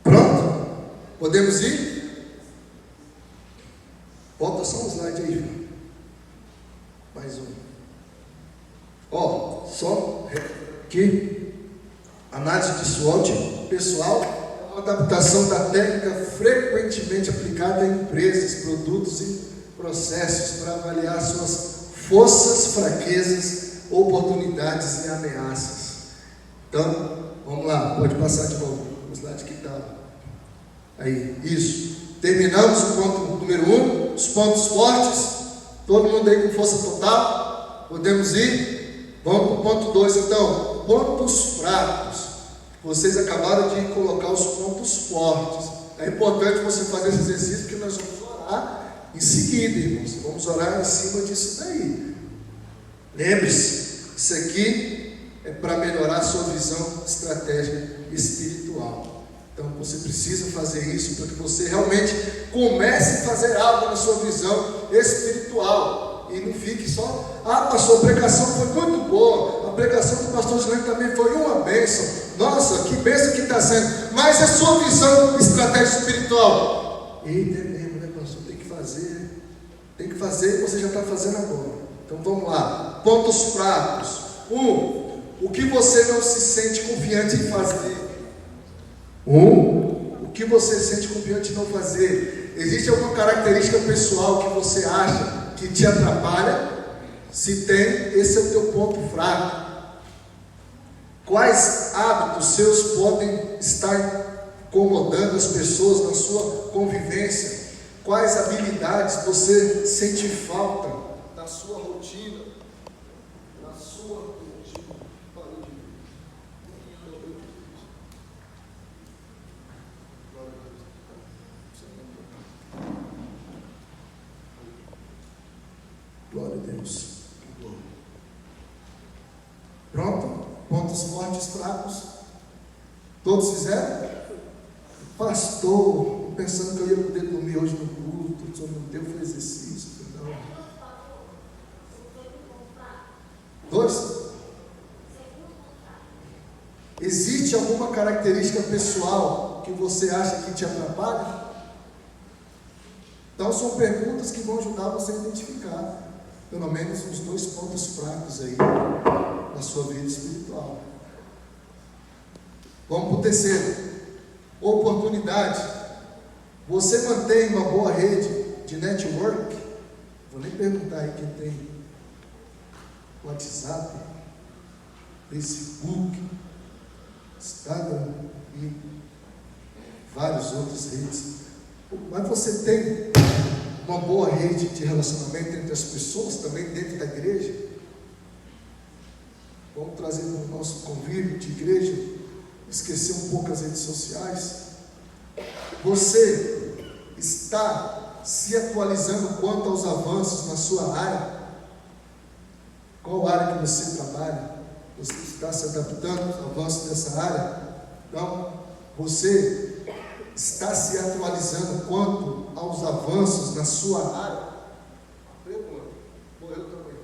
Pronto? Podemos ir? Volta só um slide aí. Mais um. Só aqui. Análise de SWOT pessoal é uma adaptação da técnica frequentemente aplicada em empresas, produtos e processos para avaliar suas forças, fraquezas, oportunidades e ameaças. Então, vamos lá, pode passar de novo o slide que estava. Aí, isso. Terminamos o ponto número 1, os pontos fortes. Todo mundo aí com força total? Podemos ir? Vamos para o ponto 2 então. Pontos fracos. Vocês acabaram de colocar os pontos fortes. É importante você fazer esse exercício, porque nós vamos orar em seguida, irmãos. Vamos orar em cima disso daí. Lembre-se, isso aqui é para melhorar a sua visão estratégica espiritual. Então você precisa fazer isso para que você realmente comece a fazer algo na sua visão espiritual. E não fique só, pastor, a pregação foi muito boa, a pregação do pastor Gilene também foi uma bênção. Nossa, que bênção que está sendo. Mas a sua visão estratégica espiritual. Eita, é mesmo, né, pastor? Tem que fazer e você já está fazendo agora. Então vamos lá. Pontos fracos. 1. O que você não se sente confiante em fazer? O que você se sente confiante em não fazer? Existe alguma característica pessoal que você acha que te atrapalha? Se tem, esse é o teu ponto fraco. Quais hábitos seus podem estar incomodando as pessoas na sua convivência? Quais habilidades você sente falta na sua rotina? Glória a Deus. Pronto? Pontos fortes, fracos. Todos fizeram? Pastor, pensando que eu ia poder dormir hoje no culto, o senhor não deu para exercício. Não. 2. Existe alguma característica pessoal que você acha que te atrapalha? Então são perguntas que vão ajudar você a identificar pelo menos uns 2 pontos fracos aí na sua vida espiritual. Vamos para o terceiro. Oportunidade. Você mantém uma boa rede de network? Vou nem perguntar aí quem tem WhatsApp, Facebook, Instagram e várias outras redes. Mas você tem uma boa rede de relacionamento entre as pessoas, também dentro da igreja? Vamos trazer no nosso convívio de igreja, esquecer um pouco as redes sociais. Você está se atualizando quanto aos avanços na sua área? Qual área que você trabalha? Você está se adaptando aos avanços dessa área? Então, você está se atualizando quanto aos avanços na sua área? Pergunta. Morreu também.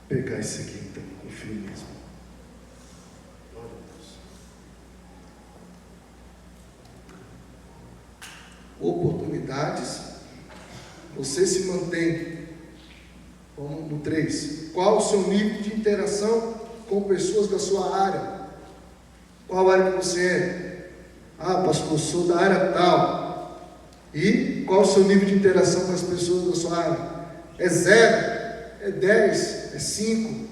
Pegar isso aqui então, confio mesmo. Glória a Deus. Oportunidades. Você se mantém. Vamos no 3. Qual o seu nível de interação com pessoas da sua área? Qual área que você é? Ah, pastor, sou da área tal. E qual o seu nível de interação com as pessoas da sua área? É 0? É 10? É 5?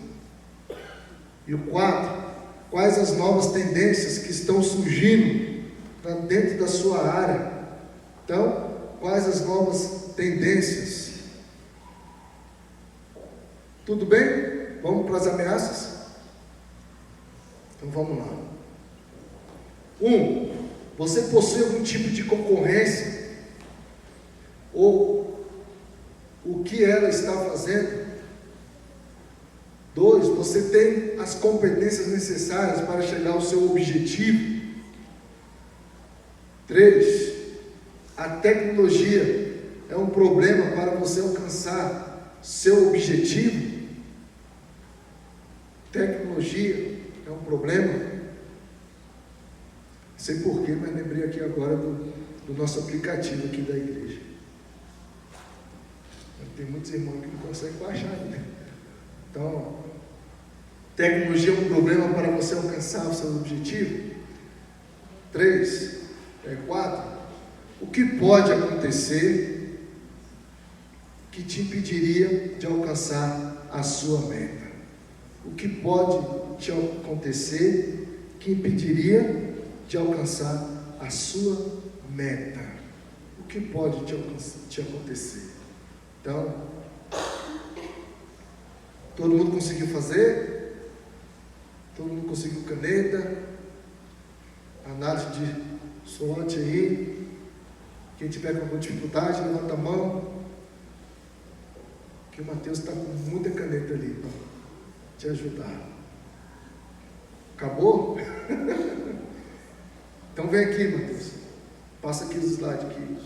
E o 4, quais as novas tendências que estão surgindo dentro da sua área? Então, quais as novas tendências? Tudo bem? Vamos para as ameaças? Então vamos lá. 1. Você possui algum tipo de concorrência? Ou o que ela está fazendo? 2. Você tem as competências necessárias para chegar ao seu objetivo? 3. A tecnologia é um problema para você alcançar seu objetivo? Tecnologia é um problema? Não sei porquê, mas lembrei aqui agora do nosso aplicativo aqui da igreja. Tem muitos irmãos que não conseguem baixar ainda. Então, tecnologia é um problema para você alcançar o seu objetivo? 3. 4. O que pode acontecer que te impediria de alcançar a sua meta? O que pode te acontecer que impediria de alcançar a sua meta? O que pode te acontecer? Então, todo mundo conseguiu fazer? Todo mundo conseguiu caneta? Análise de SWOT aí? Quem tiver com alguma dificuldade, levanta a mão. Que o Mateus está com muita caneta ali para te ajudar. Acabou? Então vem aqui, Mateus. Passa aqui os slides aqui.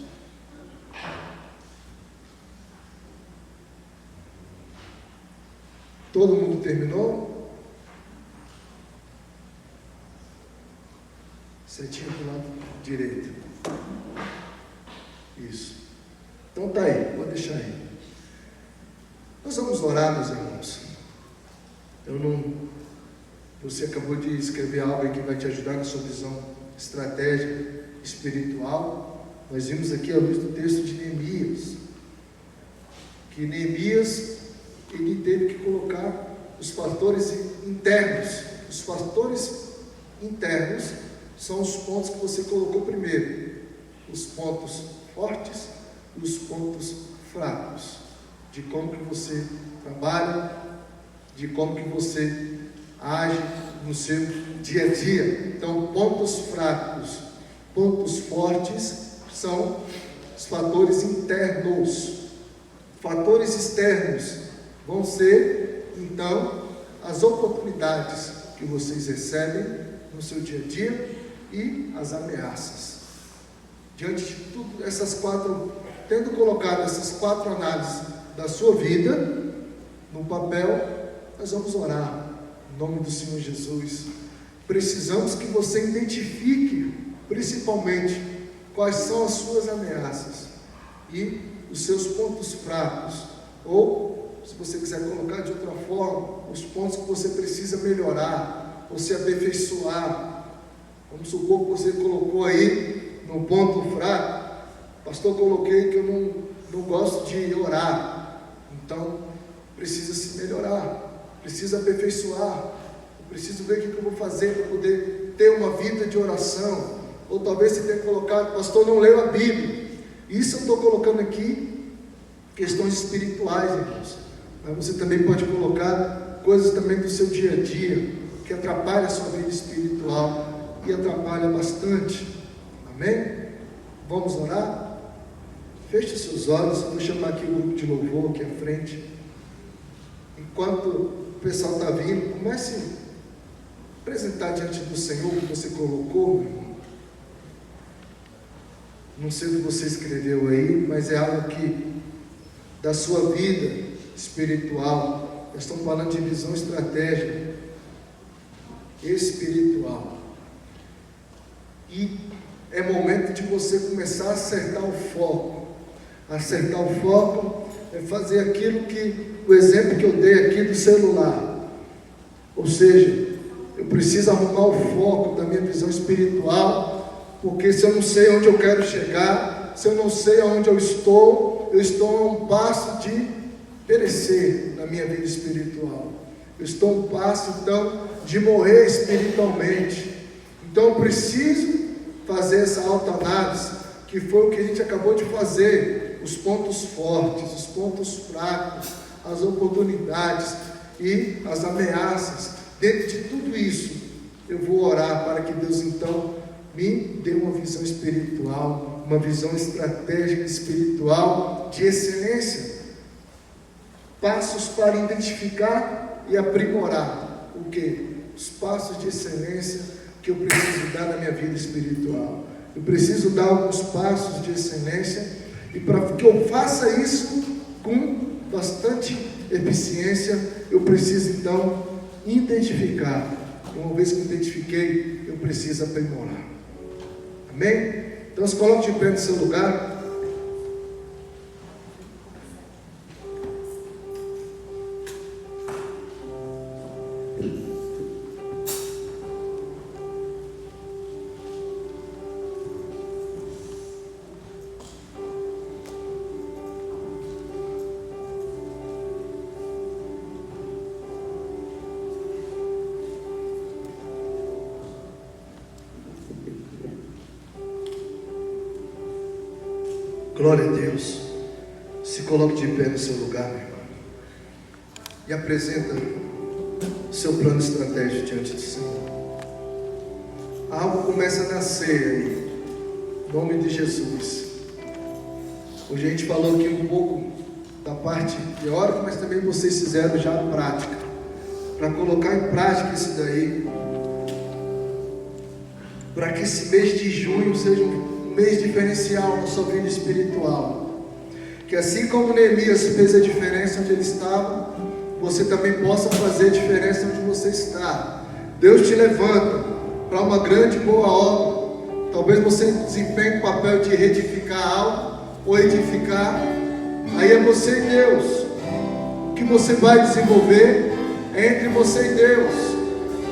Todo mundo terminou? Setinha para o lado direito. Isso. Então tá aí, vou deixar aí. Nós vamos orar, meus irmãos. Você acabou de escrever algo aí que vai te ajudar na sua visão estratégica espiritual. Nós vimos aqui a luz do texto de Neemias. Que Neemias, ele teve que colocar os fatores internos. Os fatores internos são os pontos que você colocou primeiro. Os pontos fortes e os pontos fracos. De como que você trabalha, de como que você age no seu dia a dia. Então, pontos fracos, pontos fortes são os fatores internos. Fatores externos vão ser, então, as oportunidades que vocês recebem no seu dia a dia e as ameaças. Diante de tudo, tendo colocado essas 4 análises da sua vida no papel, nós vamos orar em nome do Senhor Jesus. Precisamos que você identifique principalmente quais são as suas ameaças e os seus pontos fracos, ou se você quiser colocar de outra forma, os pontos que você precisa melhorar ou se aperfeiçoar. Vamos supor que você colocou aí no ponto fraco: pastor, coloquei que eu não gosto de orar. Então, precisa se melhorar, precisa aperfeiçoar. Eu preciso ver o que eu vou fazer para poder ter uma vida de oração. Ou talvez você tenha colocado: pastor, não leu a Bíblia. Isso eu estou colocando aqui questões espirituais, irmãos. Mas você também pode colocar coisas também do seu dia a dia que atrapalham a sua vida espiritual e atrapalha bastante. Amém? Vamos orar? Feche seus olhos. Eu vou chamar aqui o grupo de louvor aqui à frente. Enquanto o pessoal está vindo, comece a apresentar diante do Senhor o que você colocou, meu irmão. Não sei o que você escreveu aí, mas é algo que da sua vida espiritual. Nós estamos falando de visão estratégica espiritual. E é momento de você começar a acertar o foco. Acertar o foco é fazer aquilo que, o exemplo que eu dei aqui do celular. Ou seja, eu preciso arrumar o foco da minha visão espiritual, porque se eu não sei onde eu quero chegar, se eu não sei aonde eu estou a um passo de perecer na minha vida espiritual. Eu estou a um passo, então, de morrer espiritualmente. Então eu preciso fazer essa autoanálise, que foi o que a gente acabou de fazer, os pontos fortes, os pontos fracos, as oportunidades e as ameaças. Dentro de tudo isso, eu vou orar para que Deus então me dê uma visão espiritual, uma visão estratégica espiritual de excelência. Passos para identificar e aprimorar o que? Os passos de excelência que eu preciso dar na minha vida espiritual. Eu preciso dar alguns passos de excelência, e para que eu faça isso com bastante eficiência, eu preciso então identificar. Uma vez que identifiquei, eu preciso aprimorar. Amém? Então se coloque de pé no seu lugar. Glória a Deus. Se coloque de pé no seu lugar, meu irmão, e apresenta o seu plano estratégico diante do Senhor. Algo começa a nascer aí, em nome de Jesus. Hoje a gente falou aqui um pouco da parte teórica, mas também vocês fizeram já a prática, para colocar em prática isso daí, para que esse mês de junho seja um mês diferencial na sua vida espiritual, que assim como Neemias fez a diferença onde ele estava, você também possa fazer a diferença onde você está. Deus te levanta para uma grande boa obra. Talvez você desempenhe o papel de reedificar algo ou edificar, aí é você e Deus. O que você vai desenvolver é entre você e Deus,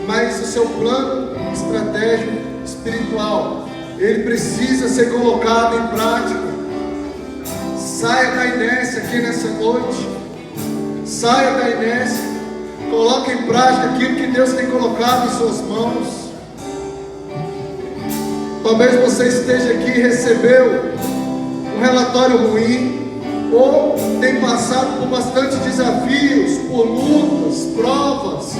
mas o seu plano estratégico espiritual, ele precisa ser colocado em prática. Saia da inércia aqui nessa noite. Saia da inércia. Coloque em prática aquilo que Deus tem colocado em suas mãos. Talvez você esteja aqui e recebeu um relatório ruim, ou tem passado por bastante desafios, por lutas, provas,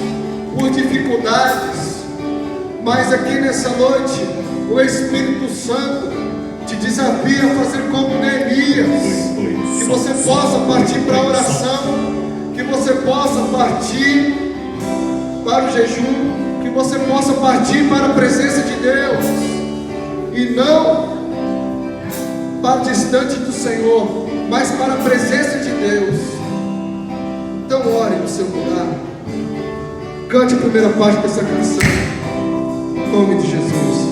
por dificuldades, mas aqui nessa noite o Espírito Santo te desafia a fazer como Neemias, que você possa partir para a oração, que você possa partir para o jejum, que você possa partir para a presença de Deus, e não para distante do Senhor, mas para a presença de Deus. Então ore no seu lugar, cante a primeira parte dessa canção, em nome de Jesus.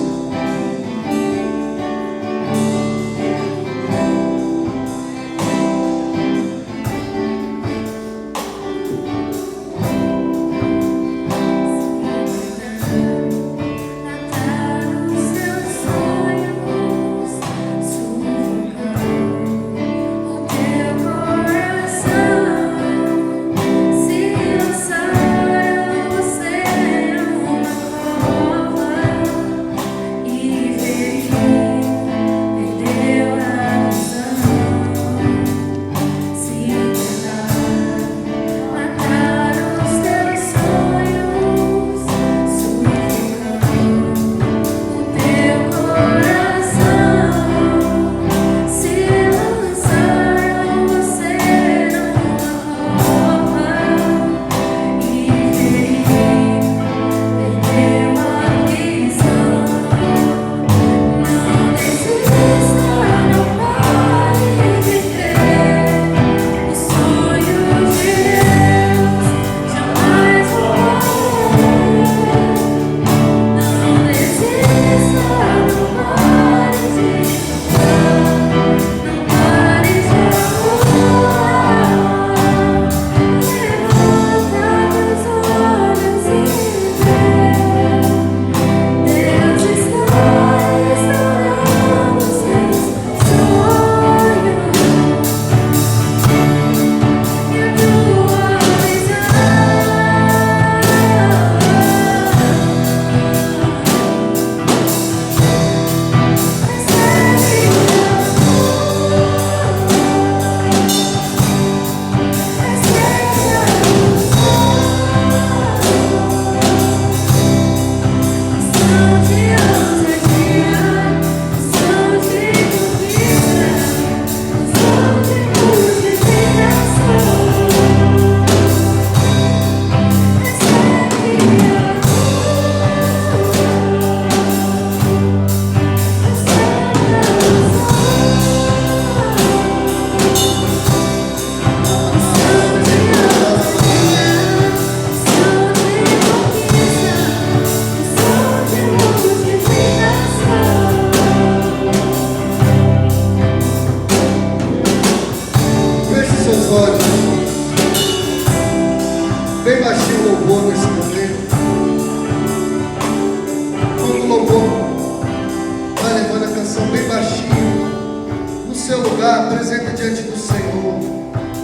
apresenta diante do Senhor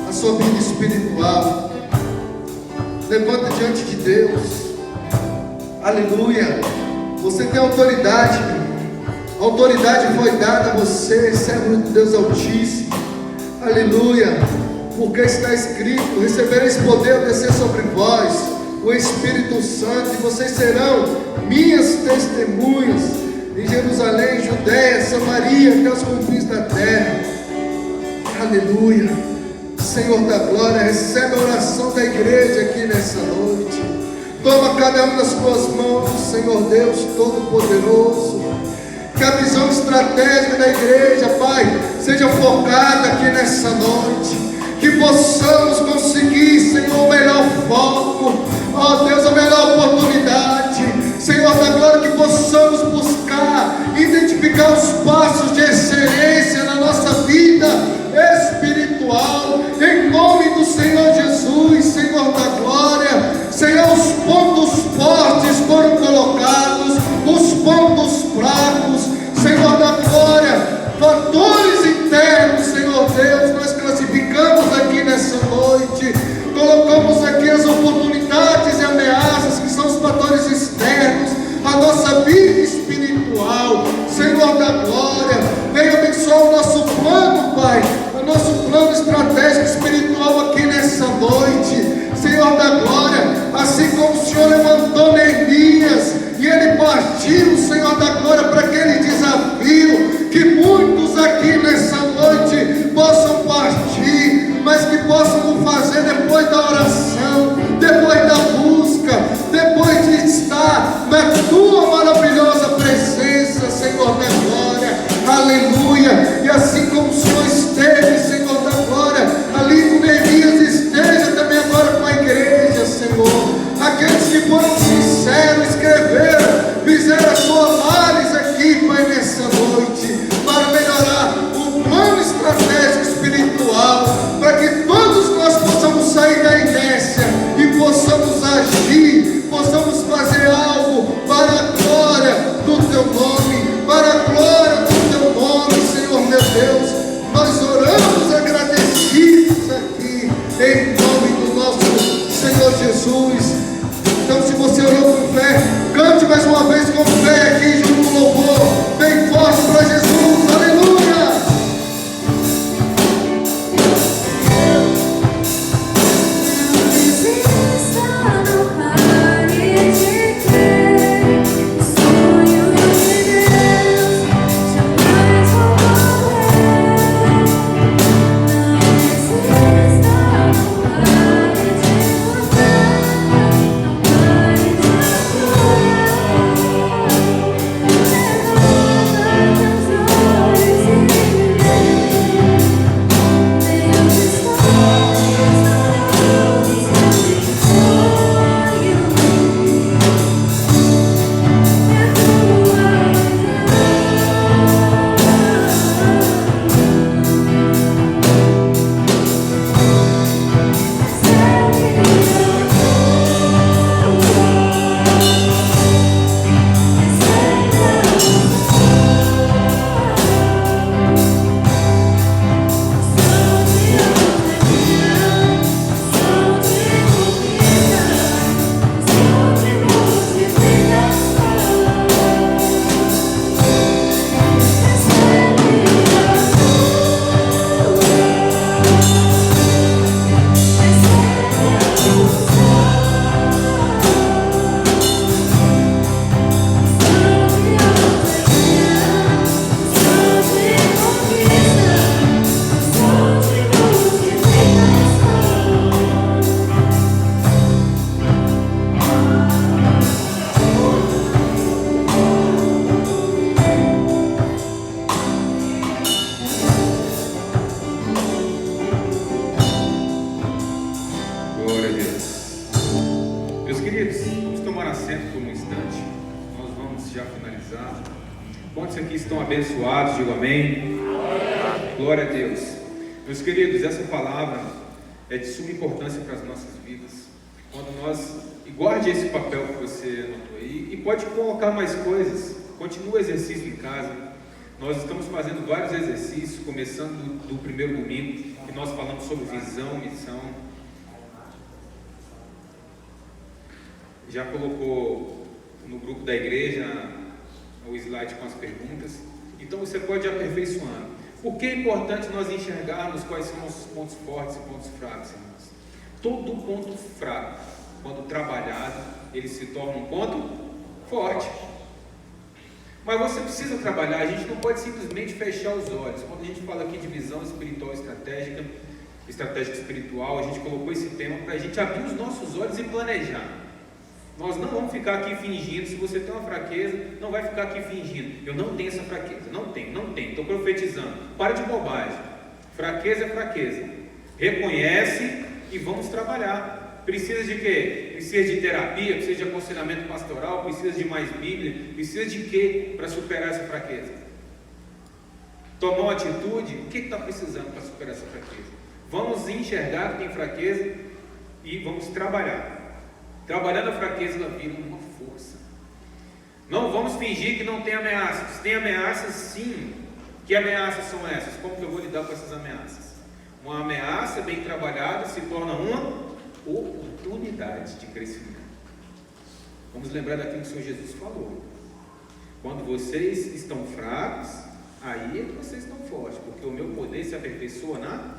a sua vida espiritual. Levanta diante de Deus. Aleluia. Você tem autoridade. A autoridade foi dada a você, servo de Deus Altíssimo. Aleluia. Porque está escrito: recebereis poder descer sobre vós, o Espírito Santo, e vocês serão minhas testemunhas em Jerusalém, Judeia, Samaria, até os confins da terra. Aleluia. Senhor da glória, recebe a oração da igreja aqui nessa noite. Toma cada uma das tuas mãos, Senhor Deus Todo-Poderoso. Que a visão estratégica da igreja, Pai, seja focada aqui nessa noite. Que possamos conseguir, Senhor, o melhor foco, ó Deus, a melhor oportunidade, Senhor da glória, que possamos buscar, identificar os passos de excelência na nossa vida espiritual, em nome do Senhor Jesus, Senhor da glória. Senhor, os pontos fortes foram colocados, os pontos fracos, Senhor da glória, fatores internos, Senhor Deus, nós classificamos aqui nessa noite, colocamos aqui as oportunidades e ameaças que são os fatores externos, a nossa vida espiritual, Senhor da glória. Venha abençoar o nosso plano, Pai, o nosso plano estratégico espiritual aqui nessa noite, Senhor da glória. Assim como o Senhor levantou Neemias e ele partiu, Senhor da glória, para aquele desafio, que muitos aqui nessa noite possam partir, mas que possam fazer depois da oração, depois da busca, depois de estar na tua maravilhosa presença, Senhor da glória. Aleluia. E assim como o Senhor esteve, Senhor da glória, ali com Neemias, esteja também agora com a igreja, Senhor. Aqueles que foram sinceros, escreveram, fizeram a sua análise aqui, Pai, nessa noite, para melhorar o plano estratégico espiritual, para que todos nós possamos sair da inércia e possamos agir, possamos fazer algo para a glória do Teu nome, para a glória do Teu nome, Senhor meu Deus. Nós oramos agradecidos aqui, em nome do nosso Senhor Jesus. Então, se você orou com fé, cante mais uma vez com fé aqui junto com o louvor, bem forte para Jesus. Aleluia. Quantos aqui estão abençoados? Digo amém. Glória a Deus. Meus queridos, essa palavra é de suma importância para as nossas vidas. Quando nós, e guarde esse papel que você anotou aí, e pode colocar mais coisas. Continue o exercício em casa. Nós estamos fazendo vários exercícios, começando do primeiro domingo, que nós falamos sobre visão, missão. Já colocou no grupo da igreja o slide com as perguntas. Então você pode ir aperfeiçoando. Por que é importante nós enxergarmos quais são nossos pontos fortes e pontos fracos, irmãos? Todo ponto fraco, quando trabalhado, ele se torna um ponto forte. Mas você precisa trabalhar, a gente não pode simplesmente fechar os olhos. Quando a gente fala aqui de visão espiritual estratégica espiritual, a gente colocou esse tema para a gente abrir os nossos olhos e planejar. Nós não vamos ficar aqui fingindo. Se você tem uma fraqueza, não vai ficar aqui fingindo. Eu não tenho essa fraqueza. Não tenho. Estou profetizando. Para de bobagem. Fraqueza é fraqueza. Reconhece e vamos trabalhar. Precisa de quê? Precisa de terapia, precisa de aconselhamento pastoral, precisa de mais Bíblia, precisa de quê para superar essa fraqueza? Tomar uma atitude, o que está precisando para superar essa fraqueza? Vamos enxergar que tem fraqueza e vamos trabalhar. Trabalhando a fraqueza, ela vira uma força. Não vamos fingir que não tem ameaças. Tem ameaças, sim. Que ameaças são essas? Como que eu vou lidar com essas ameaças? Uma ameaça bem trabalhada se torna uma oportunidade de crescimento. Vamos lembrar daquilo que o Senhor Jesus falou. Quando vocês estão fracos, aí é que vocês estão fortes, porque o meu poder se aperfeiçoa na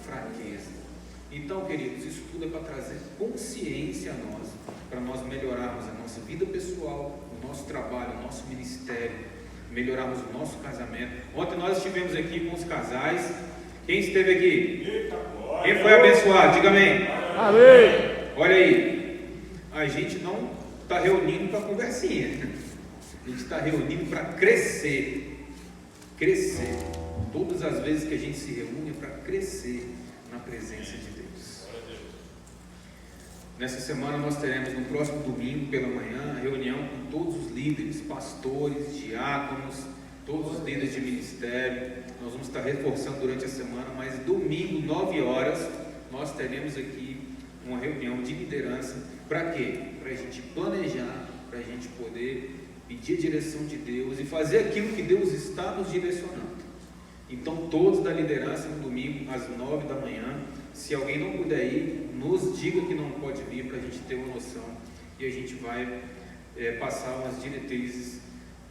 fraqueza. Então, queridos, isso tudo é para trazer consciência a nós, para nós melhorarmos a nossa vida pessoal, o nosso trabalho, o nosso ministério, melhorarmos o nosso casamento. Ontem nós estivemos aqui com os casais. Quem esteve aqui? Quem foi abençoado? Diga amém. Amém. Olha aí, a gente não está reunindo para conversinha, a gente está reunindo para crescer. Crescer. Todas as vezes que a gente se reúne é para crescer na presença de Deus. Nessa semana nós teremos no próximo domingo pela manhã reunião com todos os líderes, pastores, diáconos, todos os líderes de ministério. Nós vamos estar reforçando durante a semana, mas domingo, 9 horas, nós teremos aqui uma reunião de liderança. Para quê? Para a gente planejar, para a gente poder pedir a direção de Deus e fazer aquilo que Deus está nos direcionando. Então todos da liderança no domingo às 9 da manhã. Se alguém não puder ir, nos diga que não pode vir, para a gente ter uma noção, e a gente vai passar umas diretrizes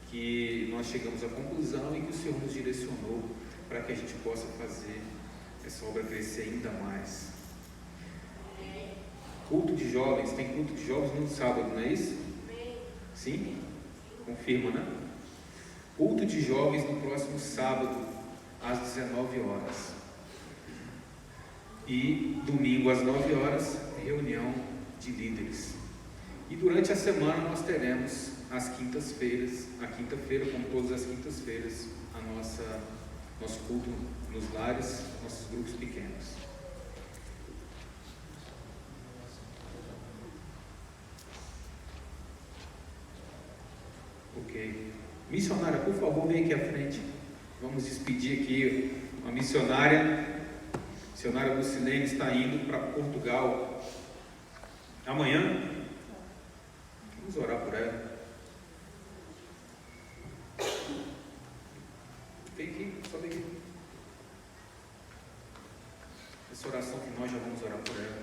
que nós chegamos à conclusão e que o Senhor nos direcionou para que a gente possa fazer essa obra crescer ainda mais. Culto de jovens, tem culto de jovens no sábado, não é isso? Sim? Confirma, né? Culto de jovens no próximo sábado, às 19 horas. E domingo às 9 horas, reunião de líderes. E durante a semana nós teremos às quintas-feiras, a quinta-feira, como todas as quintas-feiras, nosso culto nos lares, nossos grupos pequenos. Ok. Missionária, por favor, vem aqui à frente. Vamos despedir aqui uma missionária. A missionária Lucilene está indo para Portugal amanhã. Vamos orar por ela. Vem aqui, só vem aqui. Essa oração que nós já vamos orar por ela.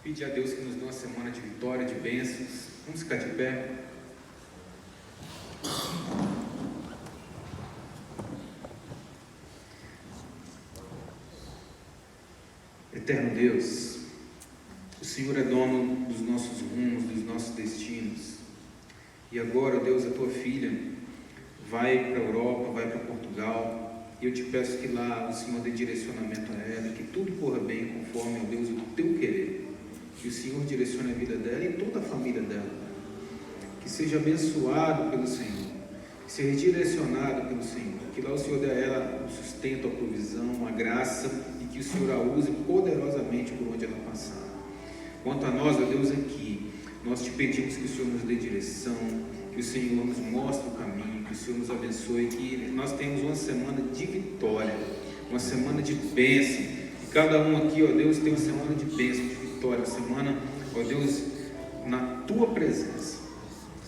Pedir a Deus que nos dê uma semana de vitória, de bênçãos. Vamos ficar de pé. Eterno Deus, o Senhor é dono dos nossos rumos, dos nossos destinos. E agora, Deus, a tua filha vai para a Europa, vai para Portugal. E eu te peço que lá o Senhor dê direcionamento a ela, que tudo corra bem conforme, ó Deus, o teu querer. Que o Senhor direcione a vida dela e toda a família dela. Que seja abençoado pelo Senhor, que seja direcionado pelo Senhor. Que lá o Senhor dê a ela o sustento, a provisão, a graça, que o Senhor a use poderosamente por onde ela passar. Quanto a nós, ó Deus, aqui, nós te pedimos que o Senhor nos dê direção, que o Senhor nos mostre o caminho, que o Senhor nos abençoe, que nós tenhamos uma semana de vitória, uma semana de bênção, que cada um aqui, ó Deus, tenha uma semana de bênção, de vitória, uma semana, ó Deus, na tua presença.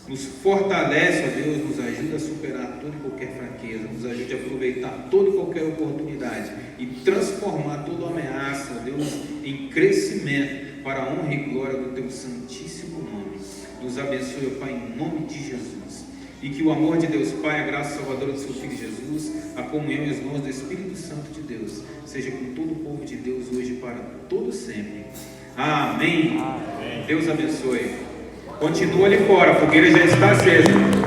nos fortalece, ó Deus, nos ajuda a superar toda e qualquer fraqueza, nos ajude a aproveitar toda e qualquer oportunidade e transformar toda ameaça, ó Deus, em crescimento para a honra e glória do Teu santíssimo nome. Nos abençoe, ó Pai, em nome de Jesus. E que o amor de Deus Pai, a graça salvadora do Seu Filho Jesus, a comunhão e os dons do Espírito Santo de Deus, seja com todo o povo de Deus hoje e para todo sempre. Amém. Amém. Deus abençoe. Continua ali fora, a fogueira já está acesa.